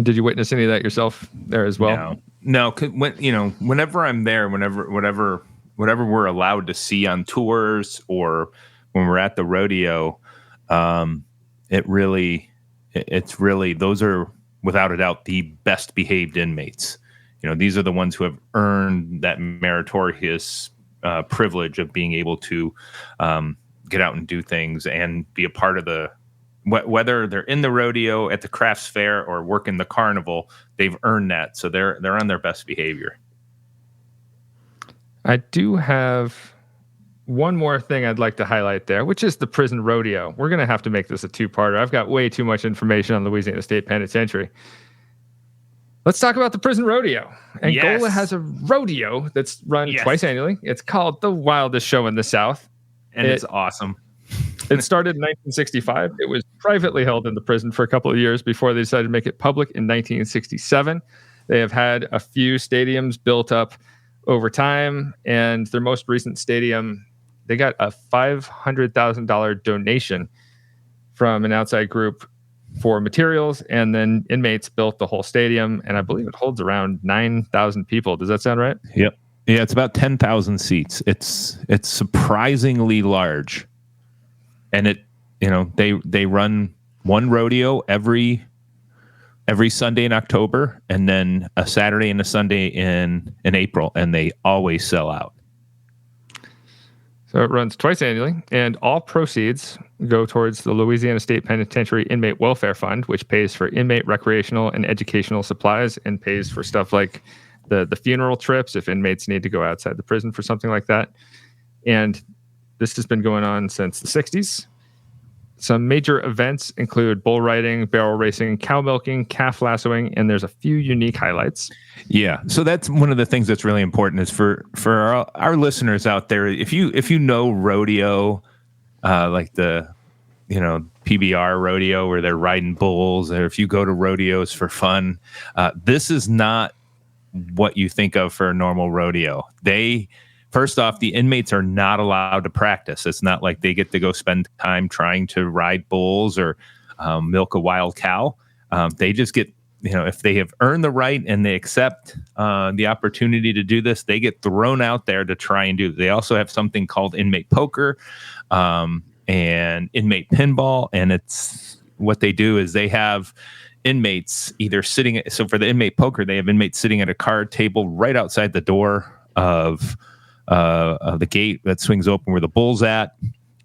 Did you witness any of that yourself there as well? No. Whenever I'm there, whatever we're allowed to see on tours or when we're at the rodeo, it's really those are without a doubt the best behaved inmates. These are the ones who have earned that meritorious privilege of being able to get out and do things and be a part of whether they're in the rodeo, at the crafts fair, or working the carnival. They've earned that, so they're on their best behavior. I do have one more thing I'd like to highlight there, which is the prison rodeo. We're going to have to make this a two-parter. I've got way too much information on Louisiana State Penitentiary. Let's talk about the prison rodeo. Angola has a rodeo that's run twice annually. It's called the wildest show in the South. And it's awesome. It started in 1965. It was privately held in the prison for a couple of years before they decided to make it public in 1967. They have had a few stadiums built up over time, and their most recent stadium, they got a $500,000 donation from an outside group for materials, and then inmates built the whole stadium, and I believe it holds around 9,000 people. Does that sound right? Yep. Yeah, it's about 10,000 seats. It's surprisingly large, and they run one rodeo every Sunday in October, and then a Saturday and a Sunday in April, and they always sell out. So it runs twice annually, and all proceeds go towards the Louisiana State Penitentiary Inmate Welfare Fund, which pays for inmate recreational and educational supplies and pays for stuff like the funeral trips if inmates need to go outside the prison for something like that. And this has been going on since the 60s. Some major events include bull riding, barrel racing, cow milking, calf lassoing, and there's a few unique highlights. Yeah, so that's one of the things that's really important is for our listeners out there. If you know rodeo, like the PBR rodeo where they're riding bulls, or if you go to rodeos for fun, this is not what you think of for a normal rodeo. First off, the inmates are not allowed to practice. It's not like they get to go spend time trying to ride bulls or milk a wild cow. They just get, if they have earned the right and they accept the opportunity to do this, they get thrown out there to try and do it. They also have something called inmate poker and inmate pinball. And it's what they do is they have inmates either sitting. So for the inmate poker, they have inmates sitting at a card table right outside the door of the gate that swings open where the bull's at,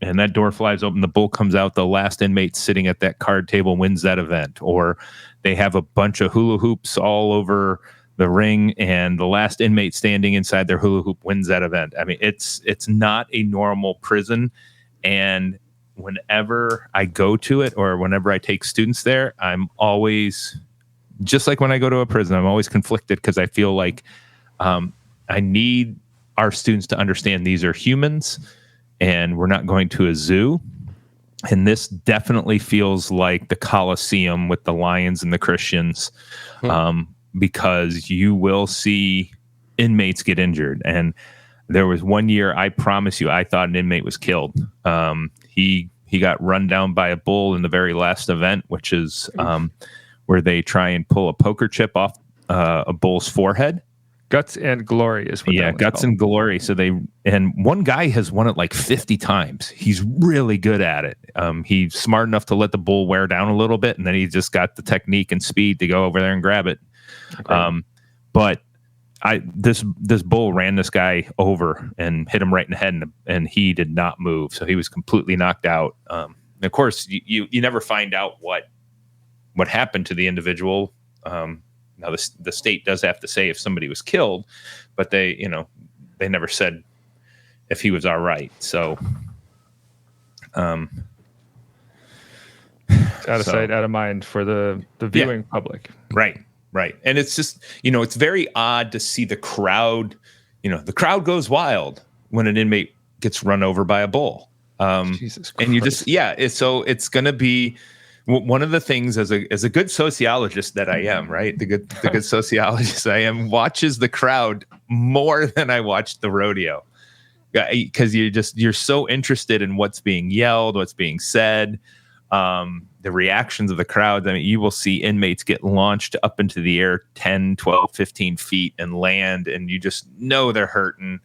and that door flies open, the bull comes out, the last inmate sitting at that card table wins that event. Or they have a bunch of hula hoops all over the ring, and the last inmate standing inside their hula hoop wins that event. I mean, it's not a normal prison, and whenever I go to it or whenever I take students there, I'm always, just like when I go to a prison, I'm always conflicted because I feel like I need our students to understand these are humans and we're not going to a zoo. And this definitely feels like the Colosseum with the lions and the Christians, because you will see inmates get injured. And there was one year, I promise you, I thought an inmate was killed. He got run down by a bull in the very last event, which is where they try and pull a poker chip off a bull's forehead. Guts and Glory is what that Guts called. and Glory. So and one guy has won it like 50 times. He's really good at it. He's smart enough to let the bull wear down a little bit, and then he's just got the technique and speed to go over there and grab it. Okay. But this bull ran this guy over and hit him right in the head, and he did not move. So he was completely knocked out. And of course, you never find out what happened to the individual. Now, the state does have to say if somebody was killed, but they never said if he was all right. So, out of sight, out of mind for the viewing public. Right. And it's just, it's very odd to see the crowd. The crowd goes wild when an inmate gets run over by a bull. Jesus Christ. And you just, it's going to be. One of the things as a good sociologist that I am, right? The good sociologist I am, watches the crowd more than I watch the rodeo, because you're so interested in what's being yelled, what's being said, the reactions of the crowd. I mean, you will see inmates get launched up into the air 10, 12, 15 feet and land, and you just know they're hurting,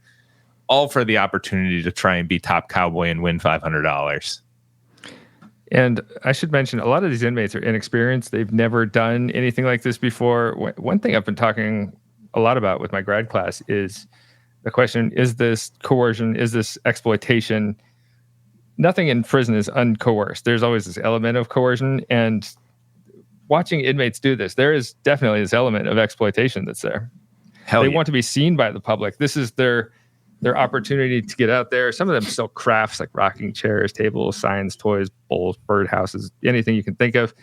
all for the opportunity to try and be top cowboy and win $500. And I should mention, a lot of these inmates are inexperienced. They've never done anything like this before. One thing I've been talking a lot about with my grad class is the question, is this coercion? Is this exploitation? Nothing in prison is uncoerced. There's always this element of coercion. And watching inmates do this, there is definitely this element of exploitation that's there. They want to be seen by the public. This is their opportunity to get out there. Some of them sell crafts like rocking chairs, tables, signs, toys, bowls, birdhouses, anything you can think of.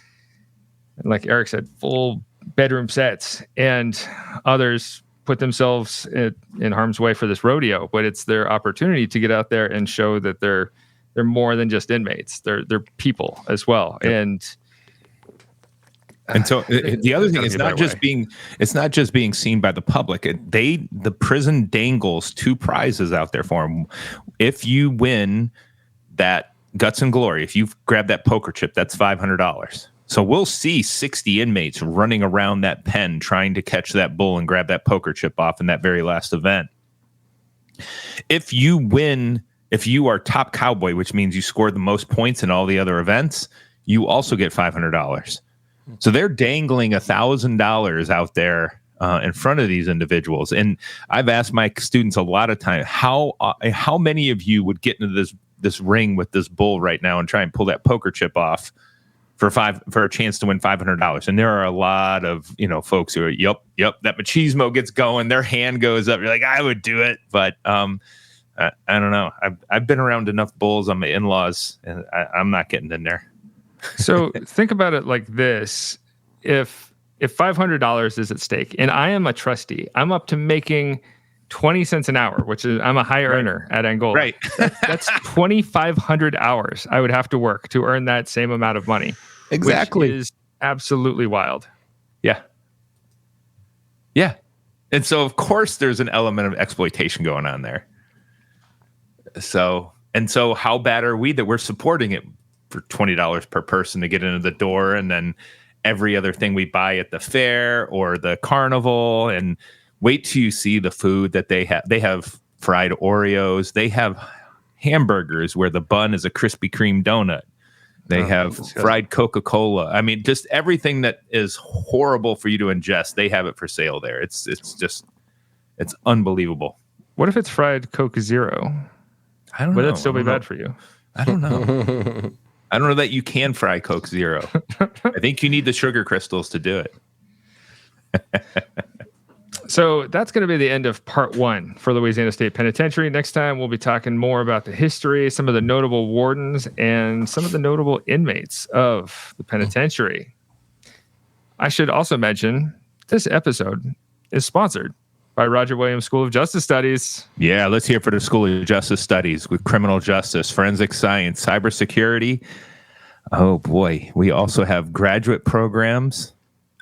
And like Eric said, full bedroom sets. And others put themselves in harm's way for this rodeo, but it's their opportunity to get out there and show that they're more than just inmates. They're people as well. Yep. And so the other thing is not just being seen by the public. The prison dangles two prizes out there for them. If you win that Guts and Glory, if you grab that poker chip, that's $500. So we'll see 60 inmates running around that pen trying to catch that bull and grab that poker chip off in that very last event. If you if you are top cowboy, which means you scored the most points in all the other events, you also get $500. So they're dangling $1,000 out there in front of these individuals. And I've asked my students a lot of time, how many of you would get into this ring with this bull right now and try and pull that poker chip off for a chance to win $500? And there are a lot of, folks who are, yep, that machismo gets going, their hand goes up. You're like, I would do it. But I don't know. I've been around enough bulls on my in-laws, and I'm not getting in there. So think about it like this. If $500 is at stake and I am a trustee, I'm up to making 20 cents an hour, which is, I'm a high earner at Angola. Right. That's 2,500 hours I would have to work to earn that same amount of money. Exactly. Which is absolutely wild. Yeah. Yeah. And so, of course, there's an element of exploitation going on there. So how bad are we that we're supporting it for $20 per person to get into the door, and then every other thing we buy at the fair or the carnival? And wait till you see the food that they have. They have fried Oreos. They have hamburgers where the bun is a Krispy Kreme donut. They have fried Coca-Cola. I mean, just everything that is horrible for you to ingest, they have it for sale there. It's unbelievable. What if it's fried Coke Zero? I don't know. Would that still be bad for you? I don't know. I don't know that you can fry Coke Zero. I think you need the sugar crystals to do it. So that's going to be the end of part 1 for Louisiana State Penitentiary. Next time, we'll be talking more about the history, some of the notable wardens, and some of the notable inmates of the penitentiary. I should also mention this episode is sponsored by Roger Williams School of Justice Studies. Yeah, let's hear for the School of Justice Studies with criminal justice, forensic science, cybersecurity. Oh, boy. We also have graduate programs.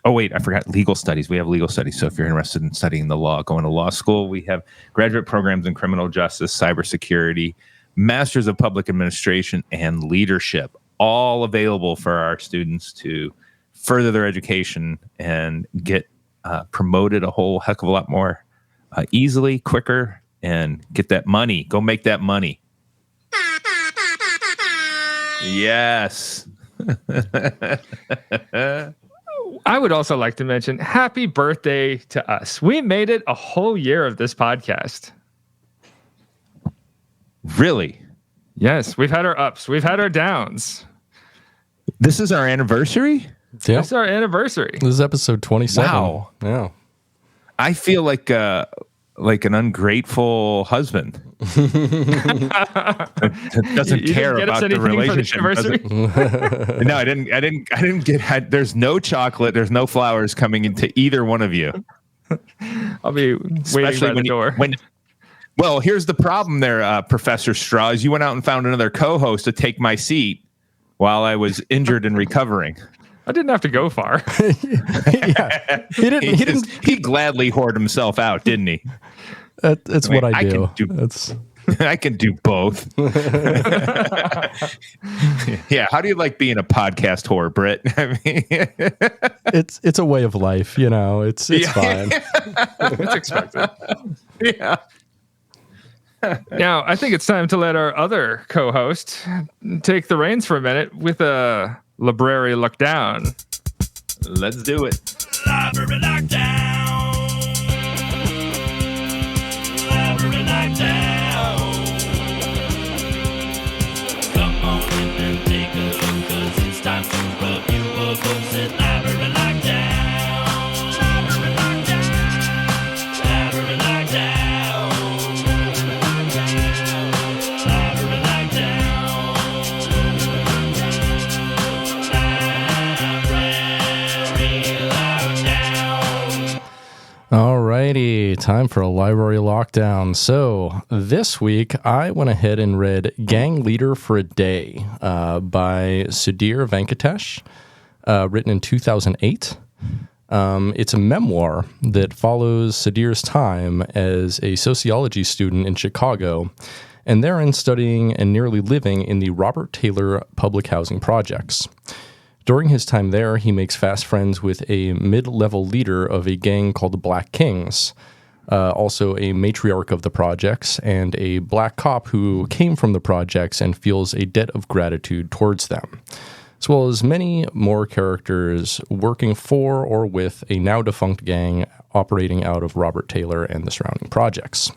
Oh, wait, I forgot legal studies. We have legal studies. So if you're interested in studying the law, going to law school, we have graduate programs in criminal justice, cybersecurity, masters of public administration, and leadership, all available for our students to further their education and get promoted a whole heck of a lot more easily, quicker, and get that money. Go make that money. Yes. I would also like to mention happy birthday to us. We made it a whole year of this podcast. Really? Yes, we've had our ups. We've had our downs. This is our anniversary? Yeah. This is our anniversary. This is episode 27. Wow. Yeah. I feel like an ungrateful husband. Doesn't care about the relationship. No, I didn't get. There's no chocolate. There's no flowers coming into either one of you. I'll be waiting by the door. Well, here's the problem there, Professor Strah, is you went out and found another co-host to take my seat while I was injured and recovering. I didn't have to go far. Yeah. He gladly whored himself out, didn't he? That's what I do. I can do both. Yeah. How do you like being a podcast whore, Britt? I mean, it's a way of life, It's fine. It's expected. Yeah. Now, I think it's time to let our other co-host take the reins for a minute with a library lockdown. Let's do it. Library lockdown. Library lockdown. Come on in and take a look, 'cause it's time to review a book. Said library lockdown. Library lockdown. Library lockdown. Library lockdown. Alrighty, time for a library lockdown. So this week, I went ahead and read Gang Leader for a Day by Sudhir Venkatesh, written in 2008. It's a memoir that follows Sudhir's time as a sociology student in Chicago, and therein studying and nearly living in the Robert Taylor public housing projects. During his time there, he makes fast friends with a mid-level leader of a gang called the Black Kings, also a matriarch of the projects, and a black cop who came from the projects and feels a debt of gratitude towards them, as well as many more characters working for or with a now-defunct gang operating out of Robert Taylor and the surrounding projects.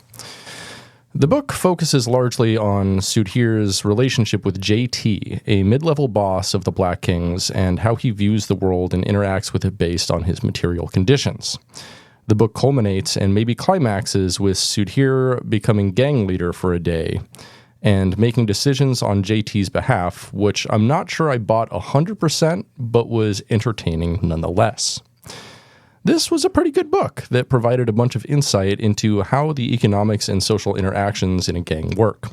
The book focuses largely on Sudhir's relationship with JT, a mid-level boss of the Black Kings, and how he views the world and interacts with it based on his material conditions. The book culminates and maybe climaxes with Sudhir becoming gang leader for a day and making decisions on JT's behalf, which I'm not sure I bought 100%, but was entertaining nonetheless. This was a pretty good book that provided a bunch of insight into how the economics and social interactions in a gang work.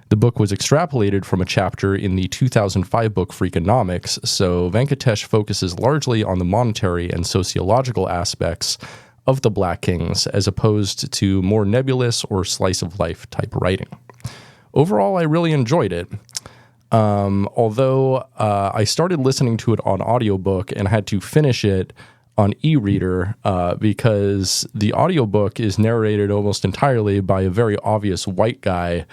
The book was extrapolated from a chapter in the 2005 book Freakonomics, so Venkatesh focuses largely on the monetary and sociological aspects of the Black Kings, as opposed to more nebulous or slice-of-life type writing. Overall, I really enjoyed it, although I started listening to it on audiobook and had to finish it on e-reader because the audiobook is narrated almost entirely by a very obvious white guy,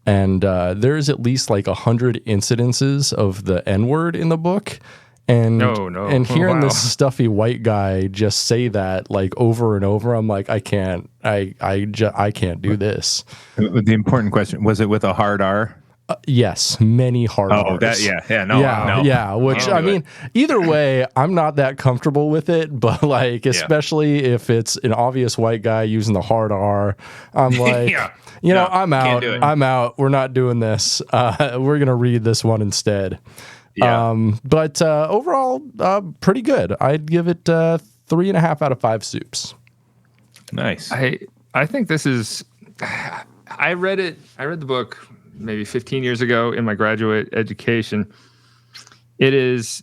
and there's at least like 100 incidences of the N-word in the book. And and hearing this stuffy white guy just say that like over and over, I'm like, I can't do this. The important question, was it with a hard R? Yes, many hard R's. No. Which I mean, either way, I'm not that comfortable with it. But like, especially if it's an obvious white guy using the hard R, I'm like, I'm out. I'm out. We're not doing this. We're gonna read this one instead. Yeah. But overall, pretty good. I'd give it 3.5 out of 5 soups. Nice. I think this is. I read the book maybe 15 years ago in my graduate education. It is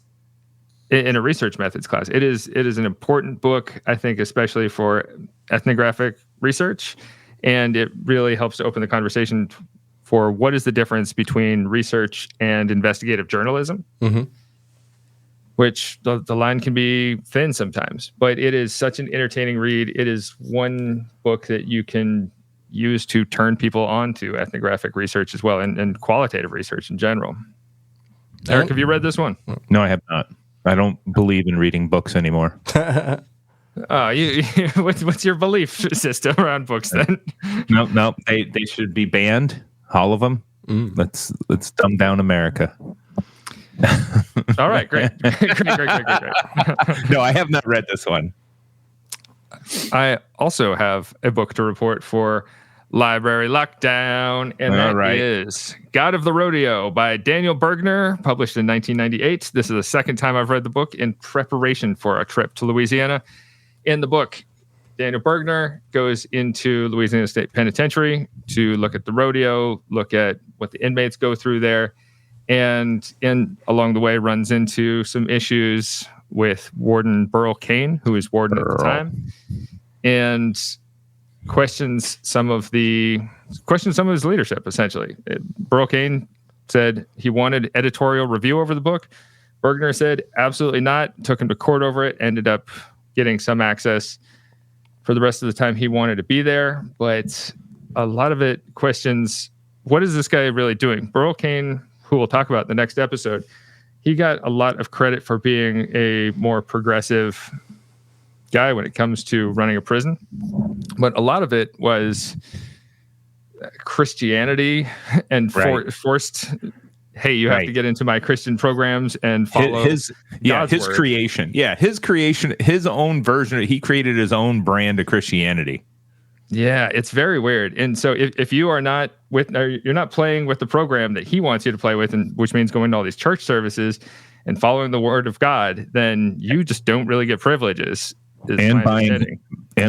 in a research methods class. It is an important book, I think, especially for ethnographic research, and it really helps to open the conversation for what is the difference between research and investigative journalism, which the line can be thin sometimes, but it is such an entertaining read. It is one book that you can use to turn people on to ethnographic research as well, and qualitative research in general. Eric, have you read this one? No, I have not. I don't believe in reading books anymore. What's your belief system around books then? No, they should be banned. All of them. Let's dumb down America. All right, great. No, I have not read this one. I also have a book to report for Library Lockdown, and that is God of the Rodeo by Daniel Bergner, published in 1998. This is the second time I've read the book in preparation for a trip to Louisiana. In the book, Daniel Bergner goes into Louisiana State Penitentiary to look at the rodeo, look at what the inmates go through there, and along the way runs into some issues with Warden Burl Kane, who is warden at the time, and questions some of his leadership, essentially. Burl Kane said he wanted editorial review over the book. Bergner said absolutely not, took him to court over it, ended up getting some access for the rest of the time he wanted to be there, but a lot of it questions, what is this guy really doing? Burl Kane, who we'll talk about in the next episode, he got a lot of credit for being a more progressive guy when it comes to running a prison, but a lot of it was Christianity and forced, hey, you have to get into my Christian programs and follow his word. Creation. Yeah, his creation, his own version. He created his own brand of Christianity. Yeah, it's very weird. And so if you are not you're not playing with the program that he wants you to play with, and which means going to all these church services and following the word of God, then you just don't really get privileges. And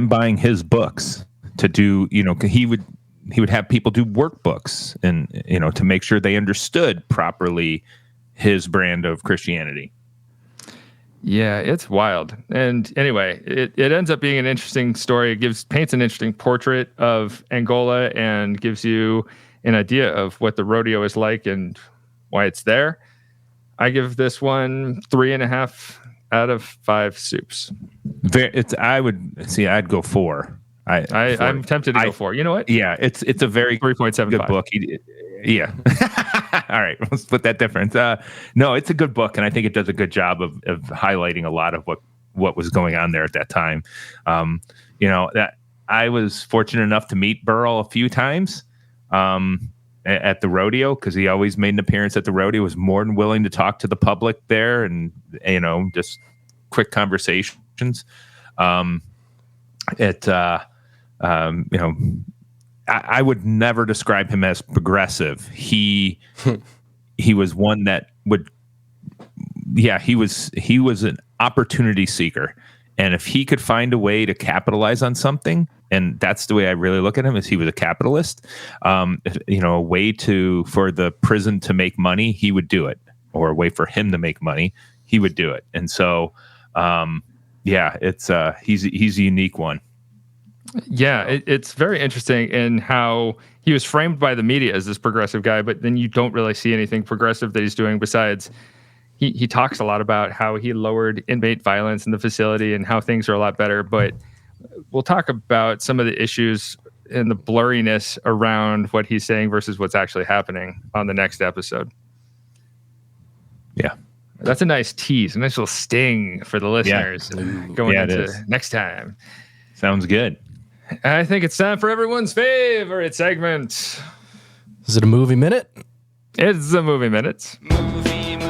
buying his books to do, he would have people do workbooks and, to make sure they understood properly his brand of Christianity. Yeah, it's wild. And anyway, it ends up being an interesting story. It paints an interesting portrait of Angola and gives you an idea of what the rodeo is like and why it's there. I give this one 3.5 out of 5 soups. I'd go 4. I'm tempted to go for it. You know what? Yeah, it's a very 3.75. good book. Yeah. All right, let's split that difference. No, it's a good book, and I think it does a good job of highlighting a lot of what was going on there at that time. That I was fortunate enough to meet Burl a few times at the rodeo, because he always made an appearance at the rodeo, was more than willing to talk to the public there, and just quick conversations. I would never describe him as progressive. He was one that would, he was an opportunity seeker. And if he could find a way to capitalize on something, and that's the way I really look at him, is he was a capitalist, a way for the prison to make money, he would do it, or a way for him to make money, he would do it. And so, he's a unique one. Yeah, it's very interesting in how he was framed by the media as this progressive guy, but then you don't really see anything progressive that he's doing besides he talks a lot about how he lowered inmate violence in the facility and how things are a lot better. But we'll talk about some of the issues and the blurriness around what he's saying versus what's actually happening on the next episode. Yeah. That's a nice tease, a nice little sting for the listeners going into next time. Sounds good. I think it's time for everyone's favorite segment. Is it a movie minute? It's the movie minutes. Movie minute.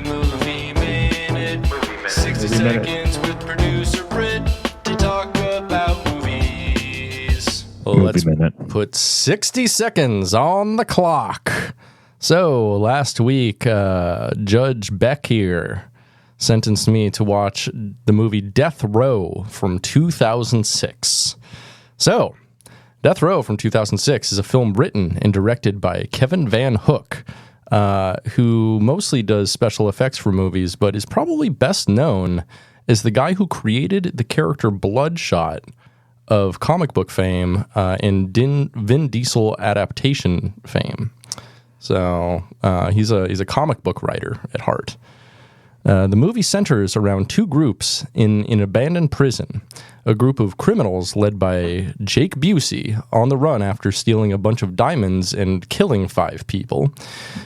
Movie minute. 60 seconds with producer Britt to talk about movies. Well, let's put 60 seconds on the clock. So last week, Judge Beck here sentenced me to watch the movie Death Row from 2006. So, Death Row from 2006 is a film written and directed by Kevin Van Hook, who mostly does special effects for movies, but is probably best known as the guy who created the character Bloodshot of comic book fame and Vin Diesel adaptation fame. So, he's a comic book writer at heart. The movie centers around two groups in an abandoned prison. A group of criminals led by Jake Busey on the run after stealing a bunch of diamonds and killing 5 people,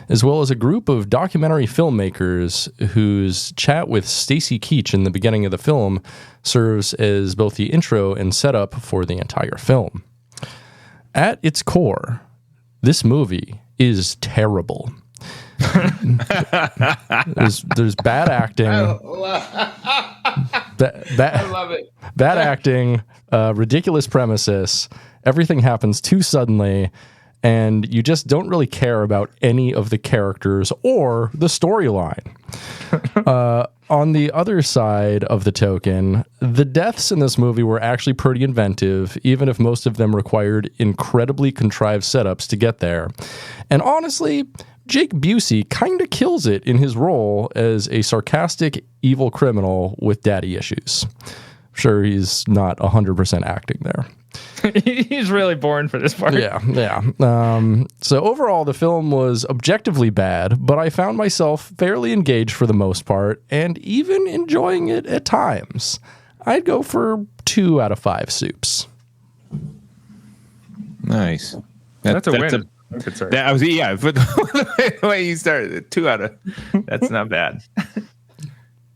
as well as a group of documentary filmmakers whose chat with Stacy Keach in the beginning of the film serves as both the intro and setup for the entire film. At its core, this movie is terrible. there's bad acting. I love it. Bad acting, ridiculous premises. Everything happens too suddenly, and you just don't really care about any of the characters or the storyline. On the other side of the token, the deaths in this movie were actually pretty inventive, even if most of them required incredibly contrived setups to get there. And honestly, Jake Busey kind of kills it in his role as a sarcastic, evil criminal with daddy issues. Sure, he's not 100% acting there. He's really born for this part. Yeah. So overall, the film was objectively bad, but I found myself fairly engaged for the most part, and even enjoying it at times. I'd go for 2 out of 5 soups. Nice. That's a win. For the way you started, 2 out of, that's not bad.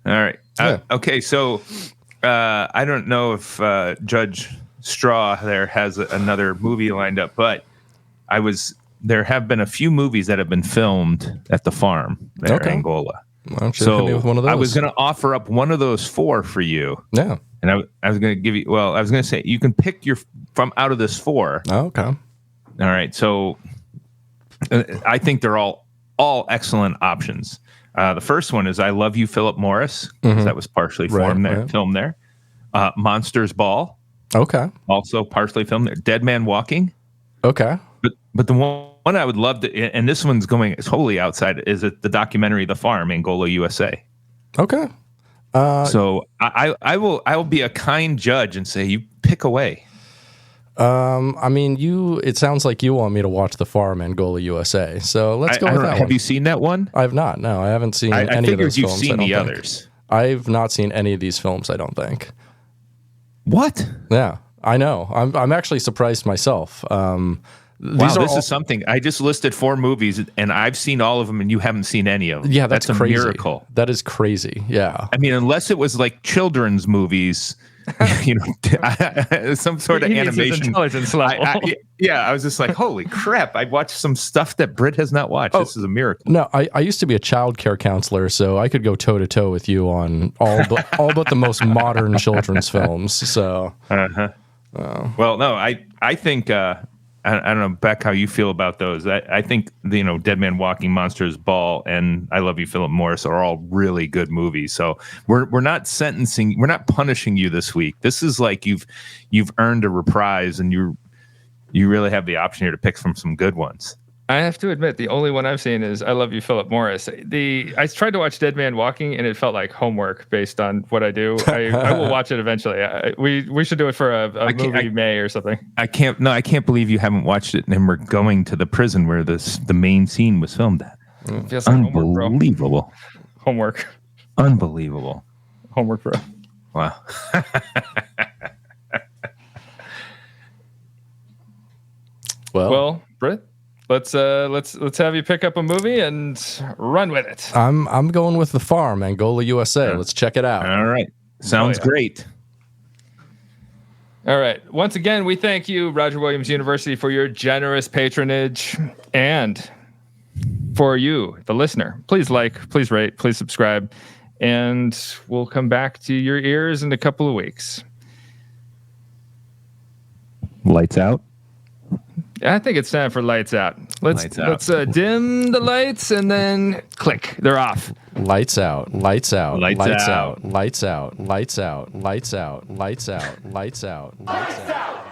All right. Okay, so I don't know if Judge Straw there has another movie lined up, but there have been a few movies that have been filmed at the farm there in Angola. Why don't you hit me with one of those? I was going to offer up one of those 4 for you. Yeah. And I was going to give you, I was going to say, you can pick from out of this 4. Oh, okay. All right. So I think they're all excellent options. The first one is I Love You, Philip Morris, because that was partially filmed there. Monsters Ball. Okay. Also partially filmed there. Dead Man Walking. Okay. But the one I would love to, and this one's going totally outside, is the documentary The Farm, Angola, USA. Okay. So I will be a kind judge and say you pick away. I mean, it sounds like you want me to watch The Farm, Angola, USA. So let's go with that one. Have you seen that one? I have not. No, I haven't seen any of those films. I figured you've seen the others. I've not seen any of these films, I don't think. What? Yeah, I know. I'm actually surprised myself. This is something. I just listed 4 movies, and I've seen all of them, and you haven't seen any of them. Yeah, that's a crazy. miracle. That is crazy. Yeah. I mean, unless it was like children's movies, some sort of He needs his animation. intelligence level. I was just like, holy crap! I watched some stuff that Britt has not watched. This is a miracle. No, I used to be a child care counselor, so I could go toe to toe with you on all but the most modern children's films. So, Well, no, I think. I don't know, Beck, how you feel about those. I think, Dead Man Walking, Monsters Ball, and I Love You, Philip Morris are all really good movies. So we're not punishing you this week. This is like you've earned a reprise, and you really have the option here to pick from some good ones. I have to admit, the only one I've seen is I Love You, Philip Morris. I tried to watch Dead Man Walking, and it felt like homework based on what I do. I will watch it eventually. We should do it for a movie May or something. I can't believe you haven't watched it, and we're going to the prison where the main scene was filmed at. Feels like Unbelievable. Homework. Unbelievable. Homework, bro. Wow. Well, Britt, let's have you pick up a movie and run with it. I'm going with The Farm, Angola, USA. Let's check it out. All right. Sounds great. All right. Once again, we thank you, Roger Williams University, for your generous patronage, and for you, the listener. Please like, please rate, please subscribe, and we'll come back to your ears in a couple of weeks. Lights out. I think it's time for lights out. Let's dim the lights and then click. They're off. Lights out. Lights out. Lights lights out. out. Lights out. Lights out. Lights out. Lights out. Lights out. Lights out.